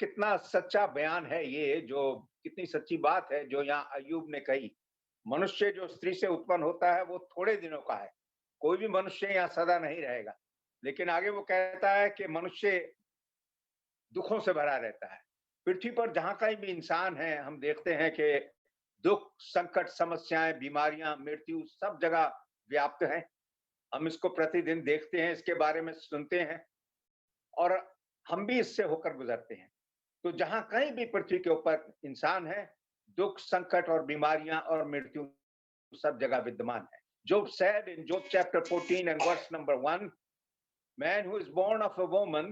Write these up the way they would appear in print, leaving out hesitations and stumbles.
कितना सच्चा बयान है ये, जो कितनी सच्ची बात है जो यहाँ अय्यूब ने कही। मनुष्य जो स्त्री से उत्पन्न होता है वो थोड़े दिनों का है। कोई भी मनुष्य यहाँ सदा नहीं रहेगा। लेकिन आगे वो कहता है कि मनुष्य दुखों से भरा रहता है। पृथ्वी पर जहाँ कहीं भी इंसान है, हम देखते हैं कि दुख, संकट, समस्याएँ, बीमारियाँ, मृत्यु सब जगह व्याप्त हैं। हम इसको प्रतिदिन देखते हैं, इसके बारे में सुनते हैं और हम भी इससे होकर गुजरते हैं। तो जहाँ कहीं भी पृथ्वी के ऊपर इंसान है, दुख, संकट और बीमारियाँ और मृत्यु सब जगह विद्यमान है। Job said in Job chapter 14 and verse number 1, man who is born of a woman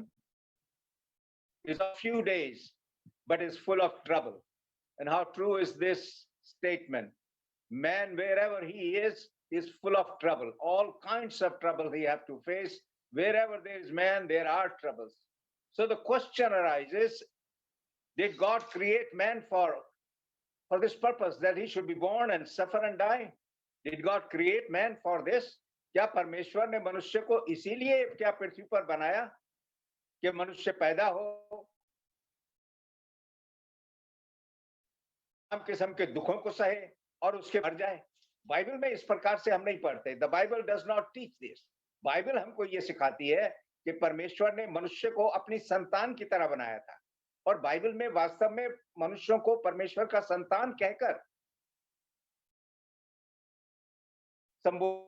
is of few days, but is full of trouble. And how true is this statement? Man, wherever he is full of trouble. All kinds of trouble he have to face. Wherever there is man, there are troubles. So the question arises, did God create man for this purpose, that he should be born and suffer and die? Did God create man for this? क्या परमेश्वर ने मनुष्य को इसीलिए क्या पृथ्वी पर बनाया कि मनुष्य पैदा हो, तमाम किस्म के दुखों को सहे और उसके मर जाए? बाइबल में इस प्रकार से हम नहीं पढ़ते। The Bible does not teach this. Bible हमको ये सिखाती है कि परमेश्वर ने मनुष्य को अपनी संतान की तरह बनाया था और बाइबल में वास्तव में मनुष्यों को परमेश्वर का संतान कहकर संबोधित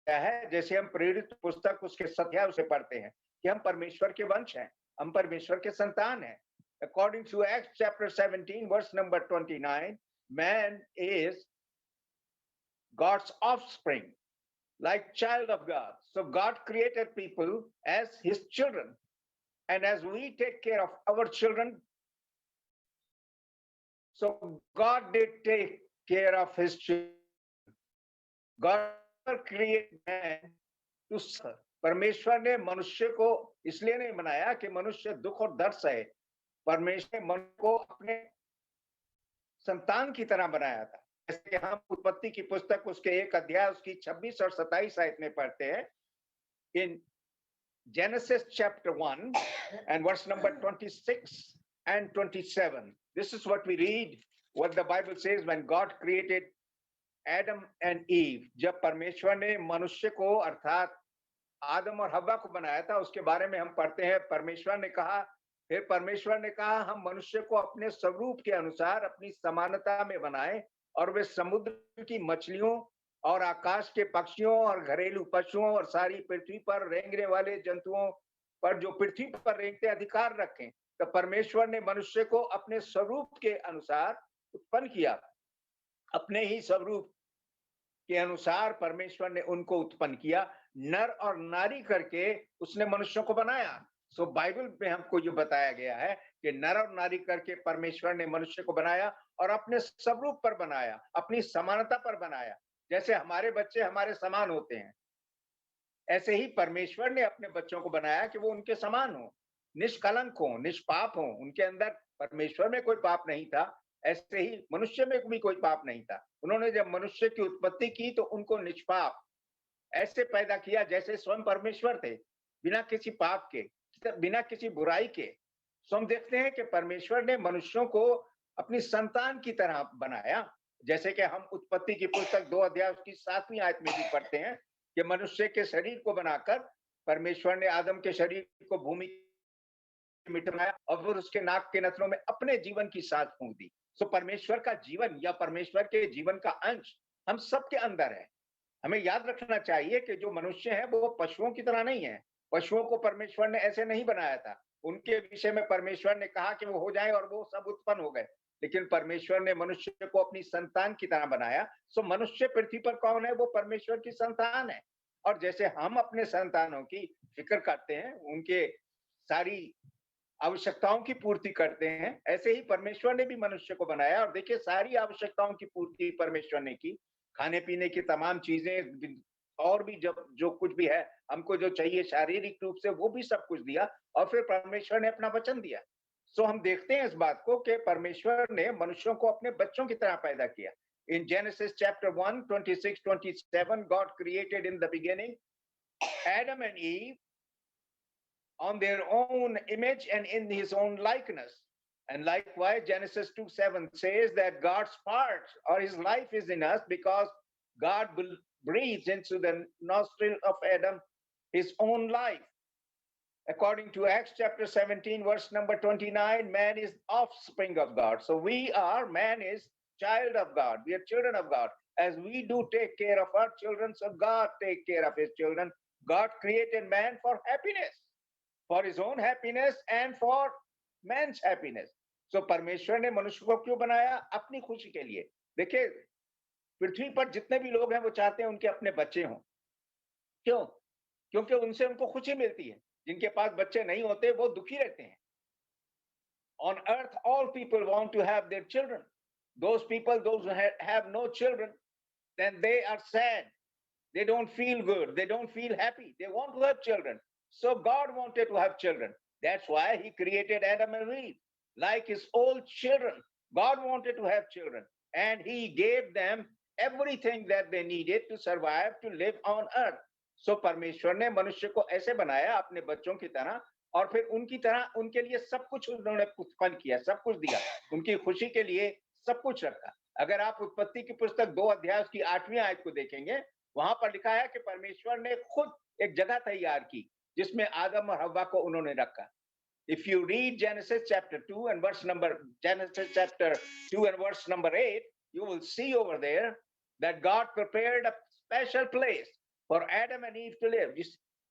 है। जैसे हम प्रेरित पुस्तक उसके 7 अध्याय उसे पढ़ते हैं कि हम परमेश्वर के वंश हैं, हम परमेश्वर के संतान हैं। According to Acts chapter 17 verse number 29, man is God's offspring, like child of God. So God created people as his children. And as we take care of our children, so God did take care of his children. God created man to suffer. परमेश्वर ने मनुष्य को इसलिए नहीं बनाया कि मनुष्य दुख और दर्द सहे। परमेश्वर ने मनुष्य को अपने संतान की तरह बनाया था। जैसे कि हम उत्पत्ति की पुस्तक उसके 1 अध्याय उसकी 26 और 27 आयत में पढ़ते हैं। In Genesis chapter 1 and verse number 26 and 27. This is what we read, what the Bible says when God created Adam and Eve. जब परमेश्वर ने मनुष्य को अर्थात आदम और हव्वा को बनाया था, उसके बारे में हम पढ़ते हैं। परमेश्वर ने कहा, फिर परमेश्वर ने कहा, हम मनुष्य को अपने स्वरूप के अनुसार अपनी समानता में बनाएं और वे समुद्र की मछलियों और आकाश के पक्षियों और घरेलू पशुओं और सारी पृथ्वी पर रेंगने वाले जंतुओं पर जो पृथ्वी पर रेंगते अधिकार रखें। तो परमेश्वर ने मनुष्य को अपने स्वरूप के अनुसार उत्पन्न किया। अपने ही स्वरूप के अनुसार परमेश्वर ने उनको उत्पन्न किया, नर और नारी करके उसने मनुष्यों को बनाया। सो बाइबल में हमको ये बताया गया है कि नर और नारी करके परमेश्वर ने मनुष्य को बनाया और अपने स्वरूप पर बनाया, अपनी समानता पर बनाया। जैसे हमारे बच्चे हमारे समान होते हैं, ऐसे ही परमेश्वर ने अपने बच्चों को बनाया कि वो उनके समान हो, निष्कलंक हो, निष्पाप हो। उनके अंदर परमेश्वर में कोई पाप नहीं था, ऐसे ही मनुष्य में भी कोई पाप नहीं था। उन्होंने जब मनुष्य की उत्पत्ति की तो उनको निष्पाप ऐसे पैदा किया जैसे स्वयं परमेश्वर थे, बिना किसी पाप के, बिना किसी बुराई के। सो हम देखते हैं कि परमेश्वर ने मनुष्यों को अपनी संतान की तरह बनाया। जैसे कि हम उत्पत्ति की पुस्तक 2 अध्याय उसकी 7वीं आयत में भी पढ़ते हैं कि मनुष्य के शरीर को बनाकर परमेश्वर ने आदम के शरीर को भूमि मिटाया और फिर उसके नाक के नथनों में अपने जीवन की सांस फूंक दी। सो परमेश्वर का जीवन या परमेश्वर के जीवन का अंश हम सबके अंदर है। हमें याद रखना चाहिए कि जो मनुष्य है वो पशुओं की तरह नहीं है। पशुओं को परमेश्वर ने ऐसे नहीं बनाया था। उनके विषय में परमेश्वर ने कहा कि वो हो जाए और वो सब उत्पन्न हो गए। लेकिन परमेश्वर ने मनुष्य को अपनी संतान की तरह बनाया। सो मनुष्य पृथ्वी पर कौन है? वो परमेश्वर की संतान है। और जैसे हम अपने संतानों की फिक्र करते हैं, उनके सारी आवश्यकताओं की पूर्ति करते हैं, ऐसे ही परमेश्वर ने भी मनुष्य को बनाया। और देखिए, सारी आवश्यकताओं की पूर्ति परमेश्वर ने की। खाने पीने की तमाम चीजें और भी जब जो कुछ भी है, हमको जो चाहिए शारीरिक रूप से, वो भी सब कुछ दिया और फिर परमेश्वर ने अपना वचन दिया। सो हम देखते हैं इस बात को कि परमेश्वर ने मनुष्यों को अपने बच्चों की तरह पैदा किया। इन genesis chapter 1 26 27 God created in the beginning Adam and Eve on their own image and in his own likeness. And likewise, Genesis 2:7 says that God's part or his life is in us because God breathes into the nostril of Adam his own life. According to Acts chapter 17, verse number 29, man is offspring of God. So man is child of God. We are children of God. As we do take care of our children, so God take care of his children. God created man for happiness, for his own happiness and for man's happiness. So परमेश्वर ने मनुष्य को क्यों बनाया? अपनी खुशी के लिए. देखिए, पृथ्वी पर जितने भी लोग हैं वो चाहते हैं उनके अपने बच्चे हों. क्यों? क्योंकि उनसे उनको खुशी मिलती है. जिनके पास बच्चे नहीं होते वो दुखी रहते हैं. On earth, all people want to have their children. Those who have no children, then they are sad. They don't feel good. They don't feel happy. They want to have children. So God wanted to have children. That's why he created Adam and Eve. Like his old children, God wanted to have children. And he gave them everything that they needed to survive, to live on earth. So परमेश्वर ने मनुष्य को ऐसे बनाया अपने बच्चों की तरह, और फिर उनकी तरह उनके लिए सब कुछ उन्होंने उत्पन्न किया, सब कुछ दिया, उनकी खुशी के लिए सब कुछ रखा. अगर आप उत्पत्ति की पुस्तक 2 अध्याय की 8वीं आयत को देखेंगे, वहां पर लिखा है कि परमेश्वर ने खुद एक जगह तैयार की जिसमें आदम और हव्वा को उन्होंने रखा. If you read Genesis chapter 2 and verse number 8, you will see over there that God prepared a special place for Adam and Eve to live.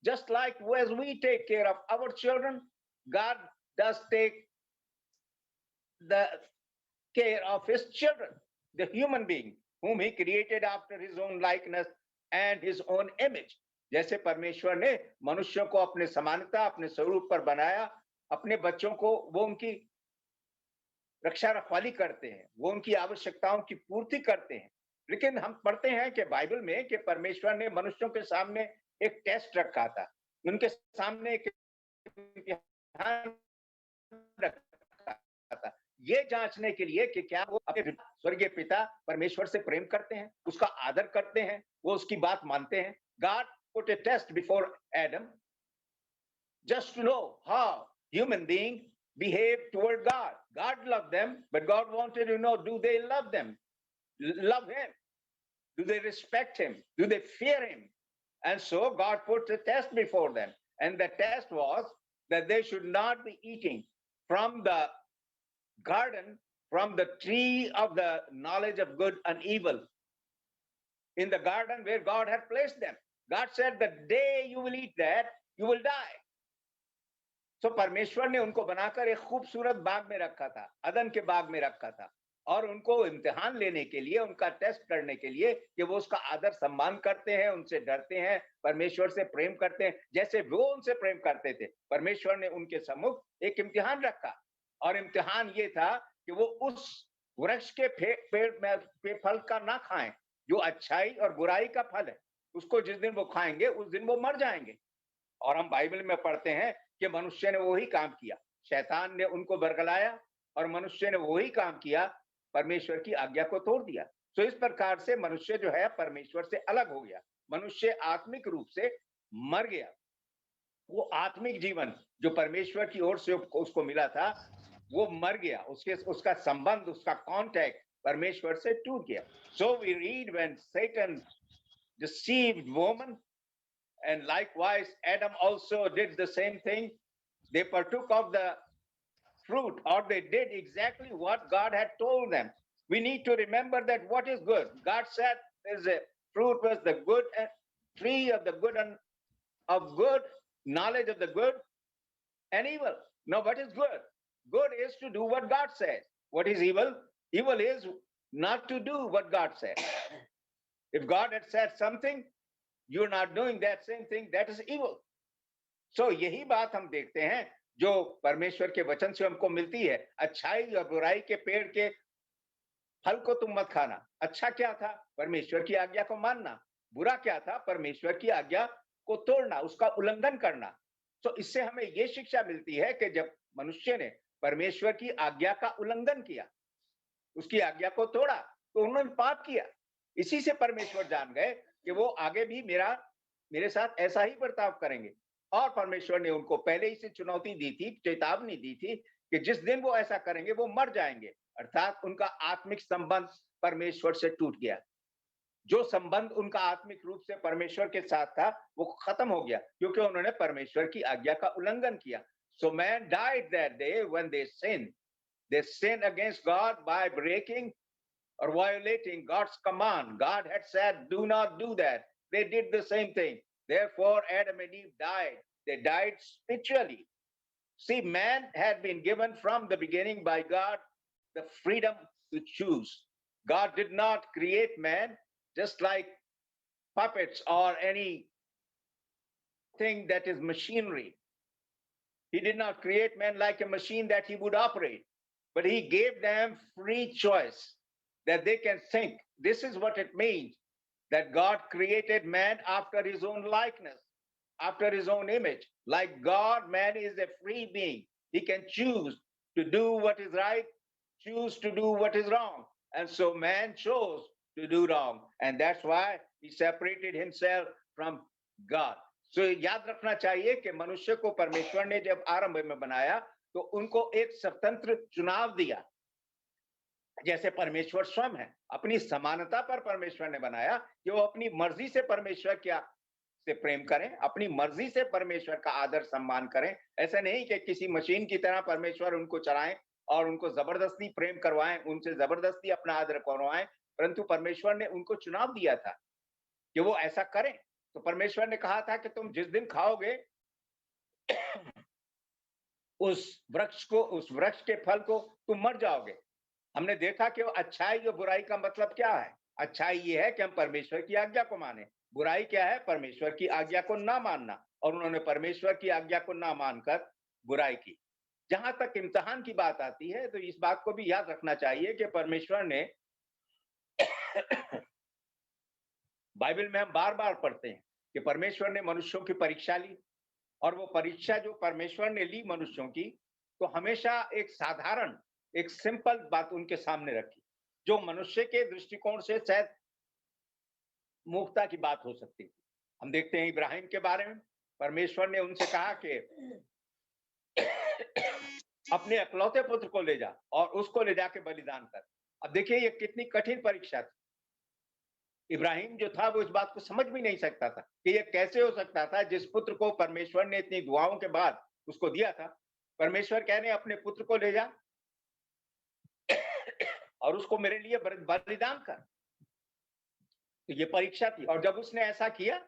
Just like as we take care of our children, God does take the care of his children, the human being whom he created after his own likeness and his own image. जैसे परमेश्वर ने मनुष्य को अपने समानता, अपने स्वरूप पर बनाया, अपने बच्चों को वो उनकी रक्षा रखवाली करते हैं, वो उनकी आवश्यकताओं की पूर्ति करते हैं. लेकिन हम पढ़ते हैं कि बाइबल में कि परमेश्वर ने मनुष्यों के सामने एक टेस्ट रखा था, उनके सामने एक इम्तिहान रखा था, ये जांचने के लिए कि क्या वो अपने स्वर्गीय पिता परमेश्वर से प्रेम करते हैं, उसका आदर करते हैं, वो उसकी बात मानते हैं. God put a test before Adam just to know how human beings behave toward God. God loved them, but God wanted to know, do they love them? Love him? Do they respect him? Do they fear him? And so God put a test before them. And the test was that they should not be eating from the garden, from the tree of the knowledge of good and evil, in the garden where God had placed them. God said, the day you will eat that, you will die. So परमेश्वर ने उनको बनाकर एक खूबसूरत बाग में रखा था, अदन के बाग में रखा था, और उनको इम्तिहान लेने के लिए, उनका टेस्ट करने के लिए कि वो उसका आदर सम्मान करते हैं, उनसे डरते हैं, परमेश्वर से प्रेम करते हैं जैसे वो उनसे प्रेम करते थे. परमेश्वर ने उनके सम्मुख एक इम्तिहान रखा, और इम्तिहान ये था कि वो उस वृक्ष के पेड़ में फल का ना खाएं जो अच्छाई और बुराई का फल है. उसको जिस दिन वो खाएंगे उस दिन वो मर जाएंगे. और हम बाइबल में पढ़ते हैं कि मनुष्य ने वही काम किया, शैतान ने उनको बरगलाया और मनुष्य ने वही काम किया, परमेश्वर की आज्ञा को तोड़ दिया. तो इस प्रकार से मनुष्य जो है परमेश्वर से अलग हो गया, मनुष्य आत्मिक रूप से मर गया. वो आत्मिक जीवन जो परमेश्वर की ओर से उसको मिला था वो मर गया, उसका संबंध, उसका कांटेक्ट परमेश्वर से टूट गया. So we read when Satan deceived woman, and likewise Adam also did the same thing. They partook of the fruit, or they did exactly what God had told them. We need to remember that what is good. God said there's a fruit was the good tree of the good and of good knowledge of the good and evil. Now, what is good? Good is to do what God says. What is evil? Evil is not to do what God says. If God had said something, you're not doing that same thing, that is evil. So यही बात हम देखते हैं जो परमेश्वर के वचन से हमको मिलती है. अच्छाई और बुराई के पेड़ के फल को तुम मत खाना. अच्छा क्या था? परमेश्वर की आज्ञा को मानना. बुरा क्या था? परमेश्वर की आज्ञा को तोड़ना, उसका उल्लंघन करना. तो इससे हमें ये शिक्षा मिलती है कि जब मनुष्य ने परमेश्वर की आज्ञा का उल्लंघन किया, उसकी आज्ञा को तोड़ा, तो उन्होंने पाप किया. इसी से परमेश्वर जान गए कि वो आगे भी मेरे साथ ऐसा ही बर्ताव करेंगे. और परमेश्वर ने उनको पहले ही से चुनौती दी थी, चेतावनी दी थी कि जिस दिन वो ऐसा करेंगे वो मर जाएंगे, अर्थात उनका आत्मिक संबंध परमेश्वर से टूट गया। जो संबंध उनका आत्मिक रूप से परमेश्वर के साथ था वो खत्म हो गया, क्योंकि उन्होंने परमेश्वर की आज्ञा का उल्लंघन किया। So man died that day when they sin against God by breaking or violating God's command. God had said, do not do that. They did the same thing. Therefore, Adam and Eve died. They died spiritually. See, man had been given from the beginning by God the freedom to choose. God did not create man just like puppets or anything that is machinery. He did not create man like a machine that he would operate, but he gave them free choice that they can think. This is what it means that God created man after his own likeness, after his own image. Like God, man is a free being. He can choose to do what is right, choose to do what is wrong. And so man chose to do wrong. And that's why he separated himself from God. So याद रखना चाहिए कि मनुष्य को परमेश्वर ने जब आरंभ में बनाया तो उनको एक स्वतंत्र चुनाव दिया, जैसे परमेश्वर स्वयं है। अपनी समानता पर परमेश्वर ने बनाया कि वो अपनी मर्जी से परमेश्वर क्या से प्रेम करें, अपनी मर्जी से परमेश्वर का आदर सम्मान करें। ऐसा नहीं कि किसी मशीन की तरह परमेश्वर उनको चलाएं और उनको जबरदस्ती प्रेम करवाएं, उनसे जबरदस्ती अपना आदर करवाएं, परंतु परमेश्वर ने उनको चुनाव दिया था कि वो ऐसा करें। तो परमेश्वर ने कहा था कि तुम जिस दिन खाओगे उस वृक्ष के फल को तुम मर जाओगे। हमने देखा कि अच्छाई और बुराई का मतलब क्या है। अच्छाई ये है कि हम परमेश्वर की आज्ञा को माने, बुराई क्या है? परमेश्वर की आज्ञा को ना मानना। और उन्होंने परमेश्वर की आज्ञा को ना मानकर बुराई की। जहां तक इम्तिहान की बात आती है तो इस बात को भी याद रखना चाहिए कि परमेश्वर ने बाइबल में हम बार बार पढ़ते हैं कि परमेश्वर ने मनुष्यों की परीक्षा ली, और वो परीक्षा जो परमेश्वर ने ली मनुष्यों की, तो हमेशा एक साधारण, एक सिंपल बात उनके सामने रखी, जो मनुष्य के दृष्टिकोण से शायद मूर्खता की बात हो सकती थी। हम देखते हैं इब्राहिम के बारे में, परमेश्वर ने उनसे कहा कि अपने इकलौते पुत्र को ले जा और उसको ले जाके बलिदान कर। अब देखिए ये कितनी कठिन परीक्षा थी। इब्राहिम जो था वो इस बात को समझ भी नहीं सकता था कि ये कैसे हो सकता था, जिस पुत्र को परमेश्वर ने इतनी दुआओं के बाद उसको दिया था, परमेश्वर कहने अपने पुत्र को ले जा और उसको मेरे लिए बलिदान कर। तो ये परीक्षा थी, और जब उसने ऐसा किया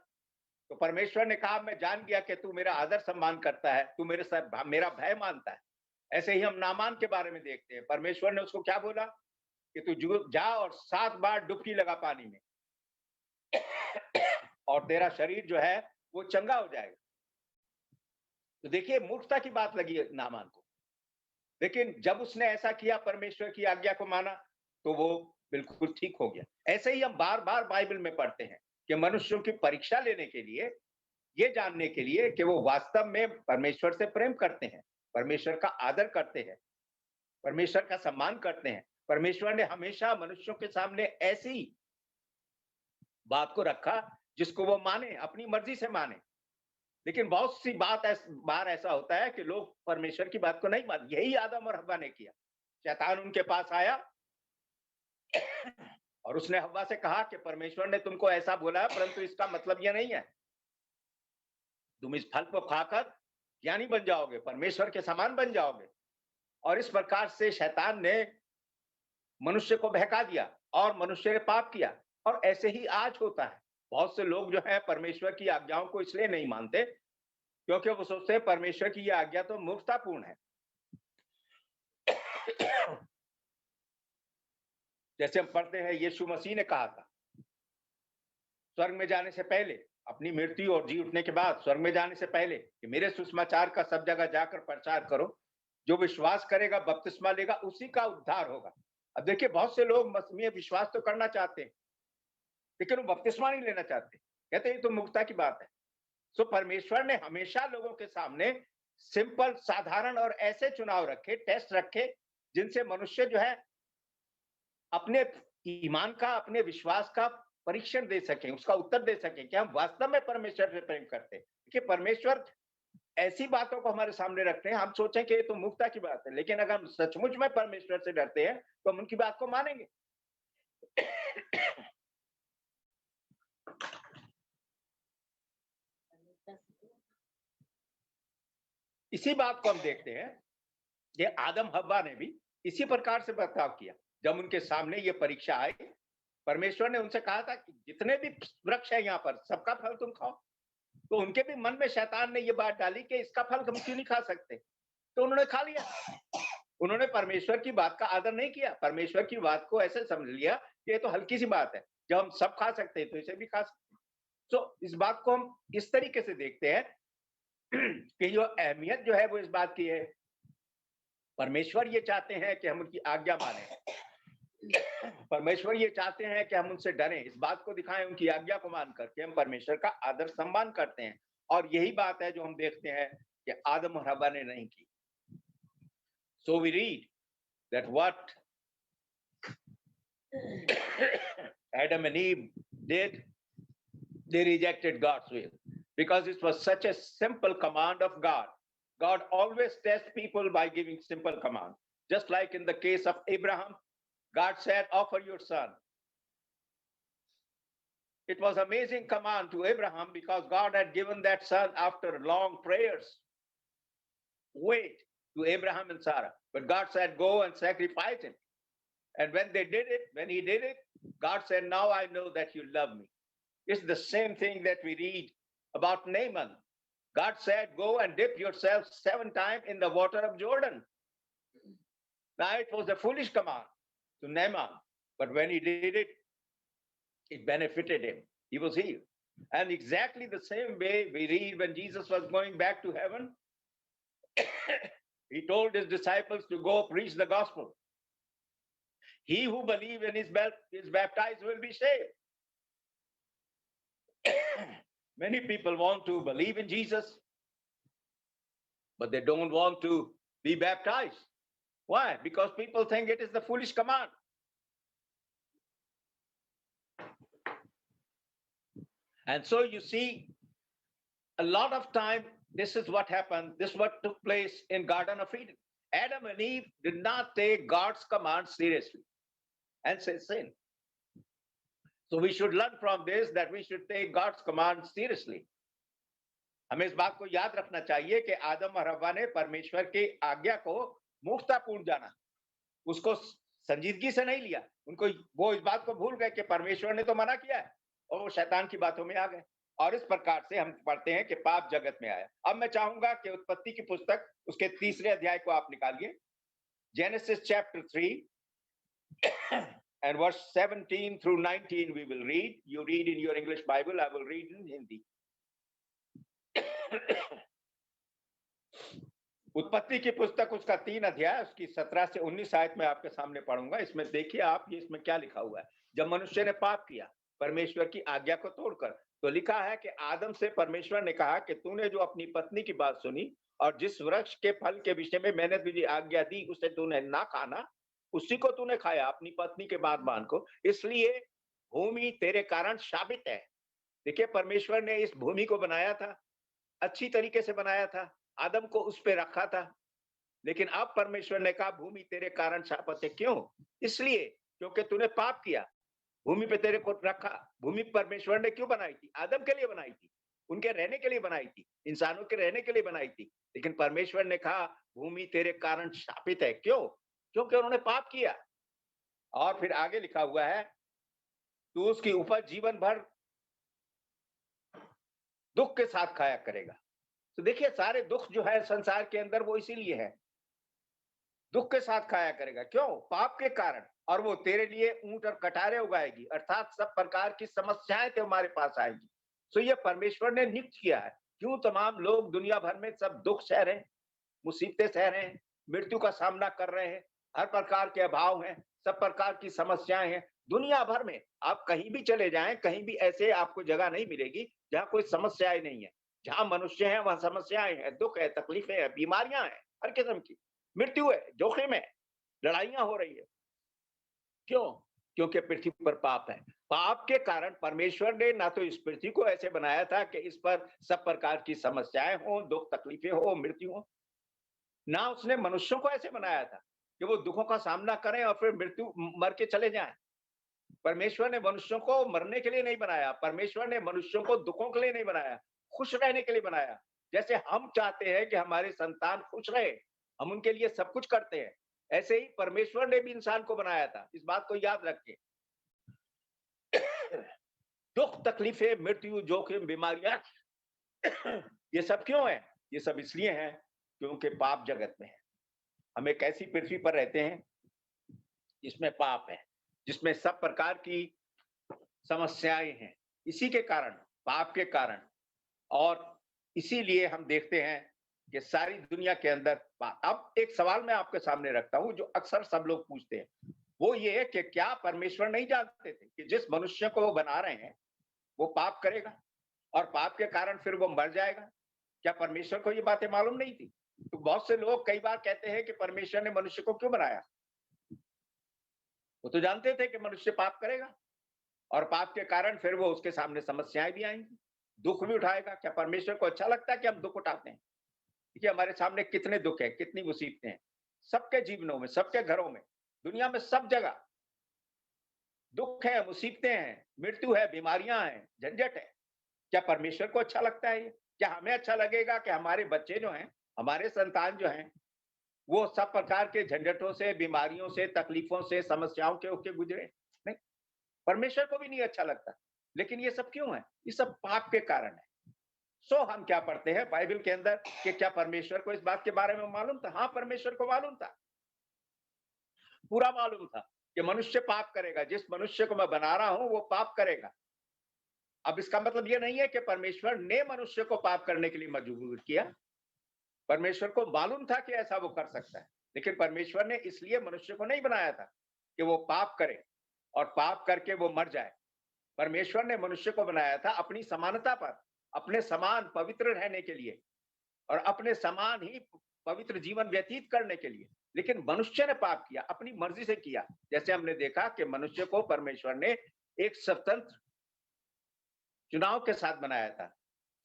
तो परमेश्वर ने कहा मैं जान गया कि तू मेरा आदर सम्मान करता है, तू मेरा भय मानता है। ऐसे ही हम नामान के बारे में देखते हैं, परमेश्वर ने उसको क्या बोला कि तू जा और 7 बार डुबकी लगा पानी में और तेरा शरीर जो है वो चंगा हो जाएगा। तो देखिए मूर्खता की बात लगी नामान को, लेकिन जब उसने ऐसा किया, परमेश्वर की आज्ञा को माना, तो वो बिल्कुल ठीक हो गया। ऐसे ही हम बार बार बाइबल में पढ़ते हैं कि मनुष्यों की परीक्षा लेने के लिए, ये जानने के लिए कि वो वास्तव में परमेश्वर से प्रेम करते हैं, परमेश्वर का आदर करते हैं, परमेश्वर का सम्मान करते हैं। परमेश्वर ने हमेशा मनुष्यों के सामने ऐसी बात को रखा जिसको वो माने, अपनी मर्जी से माने। लेकिन बहुत सी बार ऐसा होता है कि लोग परमेश्वर की बात को नहीं मानते। यही आदम और हव्वा ने किया। शैतान उनके पास आया और उसने हव्वा से कहा कि परमेश्वर ने तुमको ऐसा बोला है, परंतु इसका मतलब यह नहीं है तुम इस फल को खाकर ज्ञानी बन जाओगे, परमेश्वर के समान बन जाओगे। और इस प्रकार से शैतान ने मनुष्य को बहका दिया और मनुष्य ने पाप किया। और ऐसे ही आज होता है। बहुत से लोग जो है परमेश्वर की आज्ञाओं को इसलिए नहीं मानते क्योंकि वो सोचते हैं परमेश्वर की यह आज्ञा तो मूर्खतापूर्ण है। जैसे हम पढ़ते हैं यीशु मसीह ने कहा था स्वर्ग में जाने से पहले, अपनी मृत्यु और जी उठने के बाद स्वर्ग में जाने से पहले, कि मेरे सुसमाचार का सब जगह जाकर प्रचार करो, जो विश्वास करेगा बपतिस्मा लेगा उसी का उद्धार होगा। अब देखिए बहुत से लोग मसीह में विश्वास तो करना चाहते हैं लेकिन वो बपतिस्मा नहीं लेना चाहते, कहते हैं ये तो मूर्खता की बात है। सो परमेश्वर ने हमेशा लोगों के सामने सिंपल, साधारण और ऐसे चुनाव रखे, टेस्ट रखे, जिनसे मनुष्य जो है अपने ईमान का, अपने विश्वास का परीक्षण दे सकें, उसका उत्तर दे सकें कि हम वास्तव में परमेश्वर से प्रेम करते हैं। कि परमेश्वर ऐसी बातों को हमारे सामने रखते हैं, हम सोचें कि ये तो मुक्ता की बात है, लेकिन अगर हम सचमुच में परमेश्वर से डरते हैं तो हम उनकी बात को मानेंगे। इसी बात को हम देखते हैं कि आदम हव्वा ने भी इसी प्रकार से बर्ताव किया। जब उनके सामने ये परीक्षा आई, परमेश्वर ने उनसे कहा था कि जितने भी वृक्ष है यहाँ पर सबका फल तुम खाओ। तो उनके भी मन में शैतान ने ये बात डाली कि इसका फल हम क्यों नहीं खा सकते, तो उन्होंने खा लिया। उन्होंने परमेश्वर की बात का आदर नहीं किया, परमेश्वर की बात को ऐसे समझ लिया कि ये तो हल्की सी बात है, जब हम सब खा सकते हैं तो इसे भी खा सकते हैं। तो इस बात को हम इस तरीके से देखते हैं कि जो अहमियत जो है वो इस बात की है, परमेश्वर ये चाहते हैं कि हम उनकी आज्ञा माने। परमेश्वर ये चाहते हैं कि हम उनसे डरें, इस बात को दिखाएं उनकी आज्ञा को मान करके हम परमेश्वर का आदर सम्मान करते हैं। और यही बात है जो हम देखते हैं कि आदम और हव्वा ने नहीं की। So we read that what Adam and Eve did, they rejected God's will because it was such a simple command of God. God always tests people by giving simple commands. Just like in the case of Abraham, God said, offer your son. It was amazing command to Abraham because God had given that son after long prayers. Wait to Abraham and Sarah. But God said, go and sacrifice him. And when they did it, when he did it, God said, now I know that you love me. It's the same thing that we read about Naaman. God said, go and dip yourself 7 times in the water of Jordan. Now it was a foolish command to Naaman, but when he did it, it benefited him. He was healed. And exactly the same way we read when Jesus was going back to heaven, he told his disciples to go preach the gospel. He who believes and is baptized will be saved. Many people want to believe in Jesus, but they don't want to be baptized. Why? Because people think it is the foolish command. And so you see, a lot of time, this is what happened. This is what took place in Garden of Eden. Adam and Eve did not take God's command seriously and say sin. So we should learn from this that we should take God's command seriously. हमें इस बात को याद रखना चाहिए कि आदम और हव्वा ने परमेश्वर की आज्ञा को मूर्खतापूर्ण जाना, उसको संजीदगी से नहीं लिया। उनको वो इस बात को भूल गए कि परमेश्वर ने तो मना किया है और वो शैतान की बातों में आ गए। और इस प्रकार से हम पढ़ते हैं कि पाप जगत में आया। अब मैं चाहूंगा कि उत्पत्ति की पुस्तक उसके 3रे अध्याय को आप निकालिए, genesis chapter 3 and verse 17 through 19 we will read. You read in your English Bible, I will read in Hindi. उत्पत्ति की पुस्तक उसका 3 अध्याय उसकी 17 से 19 आयत में आपके सामने पढ़ूंगा। इसमें देखिए आप, ये इसमें क्या लिखा हुआ है। जब मनुष्य ने पाप किया परमेश्वर की आज्ञा को तोड़कर, तो लिखा है कि आदम से परमेश्वर ने कहा कि तूने जो अपनी पत्नी की बात सुनी और जिस वृक्ष के फल के विषय में मैंने तुझे आज्ञा दी उसे तूने ना खाना, उसी को तूने खाया अपनी पत्नी के बादबान को, इसलिए भूमि तेरे कारण शापित है। देखिए, परमेश्वर ने इस भूमि को बनाया था, अच्छी तरीके से बनाया था, आदम को उस पे रखा था, लेकिन अब परमेश्वर ने कहा भूमि तेरे कारण शापित है। क्यों? इसलिए क्योंकि तूने पाप किया। भूमि पे तेरे को रखा। भूमि परमेश्वर ने क्यों बनाई थी? आदम के लिए बनाई थी, उनके रहने के लिए बनाई थी, इंसानों के रहने के लिए बनाई थी। लेकिन परमेश्वर ने कहा भूमि तेरे कारण शापित है। क्यों? क्योंकि उन्होंने पाप किया। और फिर आगे लिखा हुआ है, तू उसकी उपज जीवन भर दुख के साथ खाया करेगा। तो देखिए, सारे दुख जो है संसार के अंदर वो इसीलिए है, दुख के साथ खाया करेगा। क्यों? पाप के कारण। और वो तेरे लिए ऊंट और कटारे उगाएगी, अर्थात सब प्रकार की समस्याएं तुम्हारे पास आएगी। तो ये परमेश्वर ने नियुक्त किया है। क्यों तमाम लोग दुनिया भर में सब दुख सह रहे हैं, मुसीबतें सह रहे हैं, मृत्यु का सामना कर रहे हैं, हर प्रकार के अभाव हैं, सब प्रकार की समस्याएं हैं दुनिया भर में। आप कहीं भी चले जाएं, कहीं भी ऐसे आपको जगह नहीं मिलेगी जहां कोई समस्याएं नहीं है। जहां मनुष्य है वहां समस्याएं हैं, दुख है, तकलीफें हैं, बीमारियां हैं, हर किस्म की मृत्यु है, जोखिम है, लड़ाइयां हो रही है। क्यों? क्योंकि पृथ्वी पर पाप है। पाप के कारण परमेश्वर ने ना तो इस पृथ्वी को ऐसे बनाया था कि इस पर सब प्रकार की समस्याएं हो, दुख तकलीफें हो, मृत्यु हो। ना उसने मनुष्यों को ऐसे बनाया था कि वो दुखों का सामना करें और फिर मृत्यु मर के चले जाएं। परमेश्वर ने मनुष्यों को मरने के लिए नहीं बनाया, परमेश्वर ने मनुष्यों को दुखों के लिए नहीं बनाया, खुश रहने के लिए बनाया। जैसे हम चाहते हैं कि हमारी संतान खुश रहे, हम उनके लिए सब कुछ करते हैं, ऐसे ही परमेश्वर ने भी इंसान को बनाया था। इस बात को याद रखें। दुख, तकलीफें, मृत्यु, जोखिम, बीमारियां, ये सब क्यों है? ये सब इसलिए हैं क्योंकि पाप जगत में है। हम एक ऐसी पृथ्वी पर रहते हैं जिसमें पाप है, जिसमें सब प्रकार की समस्याएं हैं। इसी के कारण, पाप के कारण, और इसीलिए हम देखते हैं कि सारी दुनिया के अंदर अब एक सवाल मैं आपके सामने रखता हूं जो अक्सर सब लोग पूछते हैं। वो ये है कि क्या परमेश्वर नहीं जानते थे कि जिस मनुष्य को वो बना रहे हैं वो पाप करेगा और पाप के कारण फिर वो मर जाएगा? क्या परमेश्वर को ये बातें मालूम नहीं थी? तो बहुत से लोग कई बार कहते हैं कि परमेश्वर ने मनुष्य को क्यों बनाया? वो तो जानते थे कि मनुष्य पाप करेगा और पाप के कारण फिर वो उसके सामने समस्याएं भी आएंगी, दुख भी उठाएगा। क्या परमेश्वर को अच्छा लगता है कि हम दुख उठाते हैं? देखिए हमारे सामने कितने दुख है, कितनी मुसीबतें हैं, सबके जीवनों में, सबके घरों में, दुनिया में सब जगह दुख है, मुसीबतें हैं, मृत्यु है, बीमारियां हैं, झंझट है। क्या परमेश्वर को अच्छा लगता है ये? क्या हमें अच्छा लगेगा कि हमारे बच्चे जो हैं, हमारे संतान जो हैं, वो सब प्रकार के झंझटों से, बीमारियों से, तकलीफों से, समस्याओं के होके गुजरे? नहीं, परमेश्वर को भी नहीं अच्छा लगता। लेकिन ये सब क्यों है? ये सब पाप के कारण है। सो हम क्या पढ़ते हैं बाइबल के अंदर कि क्या परमेश्वर को इस बात के बारे में मालूम था? हाँ, परमेश्वर को मालूम था, पूरा मालूम था कि मनुष्य पाप करेगा। जिस मनुष्य को मैं बना रहा हूं वो पाप करेगा। अब इसका मतलब ये नहीं है कि परमेश्वर ने मनुष्य को पाप करने के लिए मजबूर किया। परमेश्वर को मालूम था कि ऐसा वो कर सकता है, लेकिन परमेश्वर ने इसलिए मनुष्य को नहीं बनाया था कि वो पाप करे और पाप करके वो मर जाए। परमेश्वर ने मनुष्य को बनाया था अपनी समानता पर, अपने समान पवित्र रहने के लिए और अपने समान ही पवित्र जीवन व्यतीत करने के लिए। लेकिन मनुष्य ने पाप किया, अपनी मर्जी से किया। जैसे हमने देखा कि मनुष्य को परमेश्वर ने एक स्वतंत्र चुनाव के साथ बनाया था,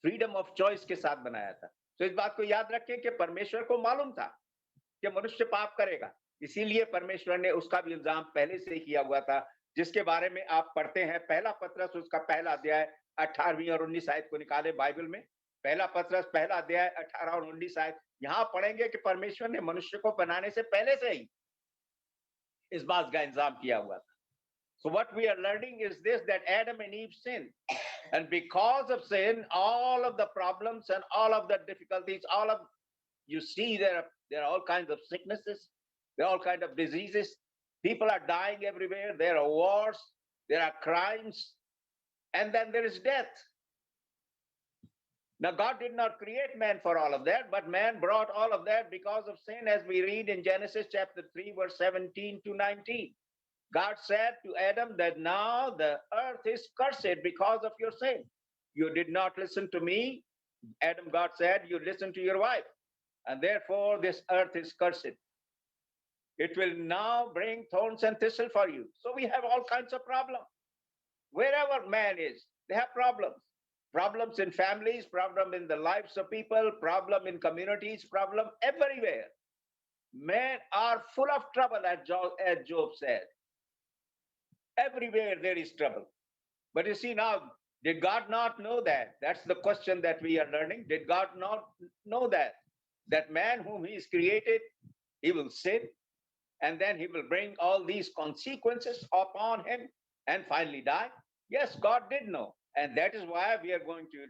फ्रीडम ऑफ चॉइस के साथ बनाया था। तो इस बात को याद रखें कि परमेश्वर को मालूम था कि मनुष्य पाप करेगा, इसीलिए परमेश्वर ने उसका भी इल्जाम पहले से ही किया हुआ था, जिसके बारे में आप पढ़ते हैं पहला पत्रस उसका पहला अध्याय 18वीं और 19 आयत को निकाले बाइबल में। पहला पत्रस पहला अध्याय 18 और 19 आयत, यहाँ पढ़ेंगे कि परमेश्वर ने मनुष्य को बनाने से पहले से ही इस बात का इंतजाम किया हुआ था। So what we are learning is this, that Adam and Eve sinned. And because of sin, all of the problems and all of the difficulties, you see there are all kinds of sicknesses, there are all kinds of diseases. People are dying everywhere. There are wars, there are crimes, and then there is death. Now, God did not create man for all of that, but man brought all of that because of sin, as we read in Genesis chapter 3, verse 17 to 19. God said to Adam that now the earth is cursed because of your sin. You did not listen to me. Adam, God said, you listened to your wife, and therefore this earth is cursed. It will now bring thorns and thistle for you. So we have all kinds of problems. Wherever man is, they have problems. Problems in families, problem in the lives of people, problem in communities, problem everywhere. Men are full of trouble, as Job said. Everywhere there is trouble. But you see now, did God not know that? That's the question that we are learning. Did God not know that? That man whom he is created, he will sin, and then he will bring all these consequences upon him and finally die? Yes, God did know. And that is why we are going to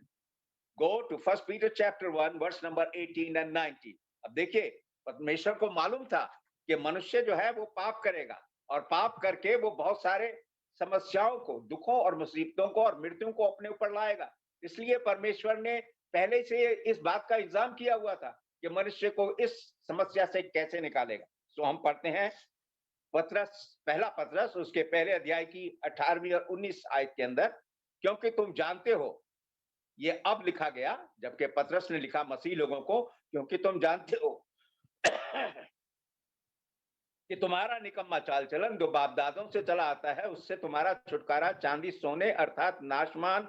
go to 1 Peter chapter 1, verse number 18 and 19. अब देखिए, परमेश्वर को मालूम था कि मनुष्य जो है वो पाप करेगा और पाप करके वो बहुत सारे समस्याओं को, दुखों और मुसीबतों को और मृत्यु को अपने ऊपर लाएगा। इसलिए परमेश्वर ने पहले से इस बात का इंतजाम किया हुआ था कि मनुष्य को इस समस्या से कैसे निकालेगा। तो हम पढ़ते हैं पहला पत्रस उसके पहले अध्याय की 18वीं और 19 आयत के अंदर, क्योंकि तुम जानते हो, ये अब लिखा गया जबकि पत्रस ने लिखा मसीह लोगों को, क्योंकि तुम जानते हो कि तुम्हारा निकम्मा चाल चलन जो बाप दादों से चला आता है, उससे तुम्हारा छुटकारा चांदी सोने अर्थात नाशमान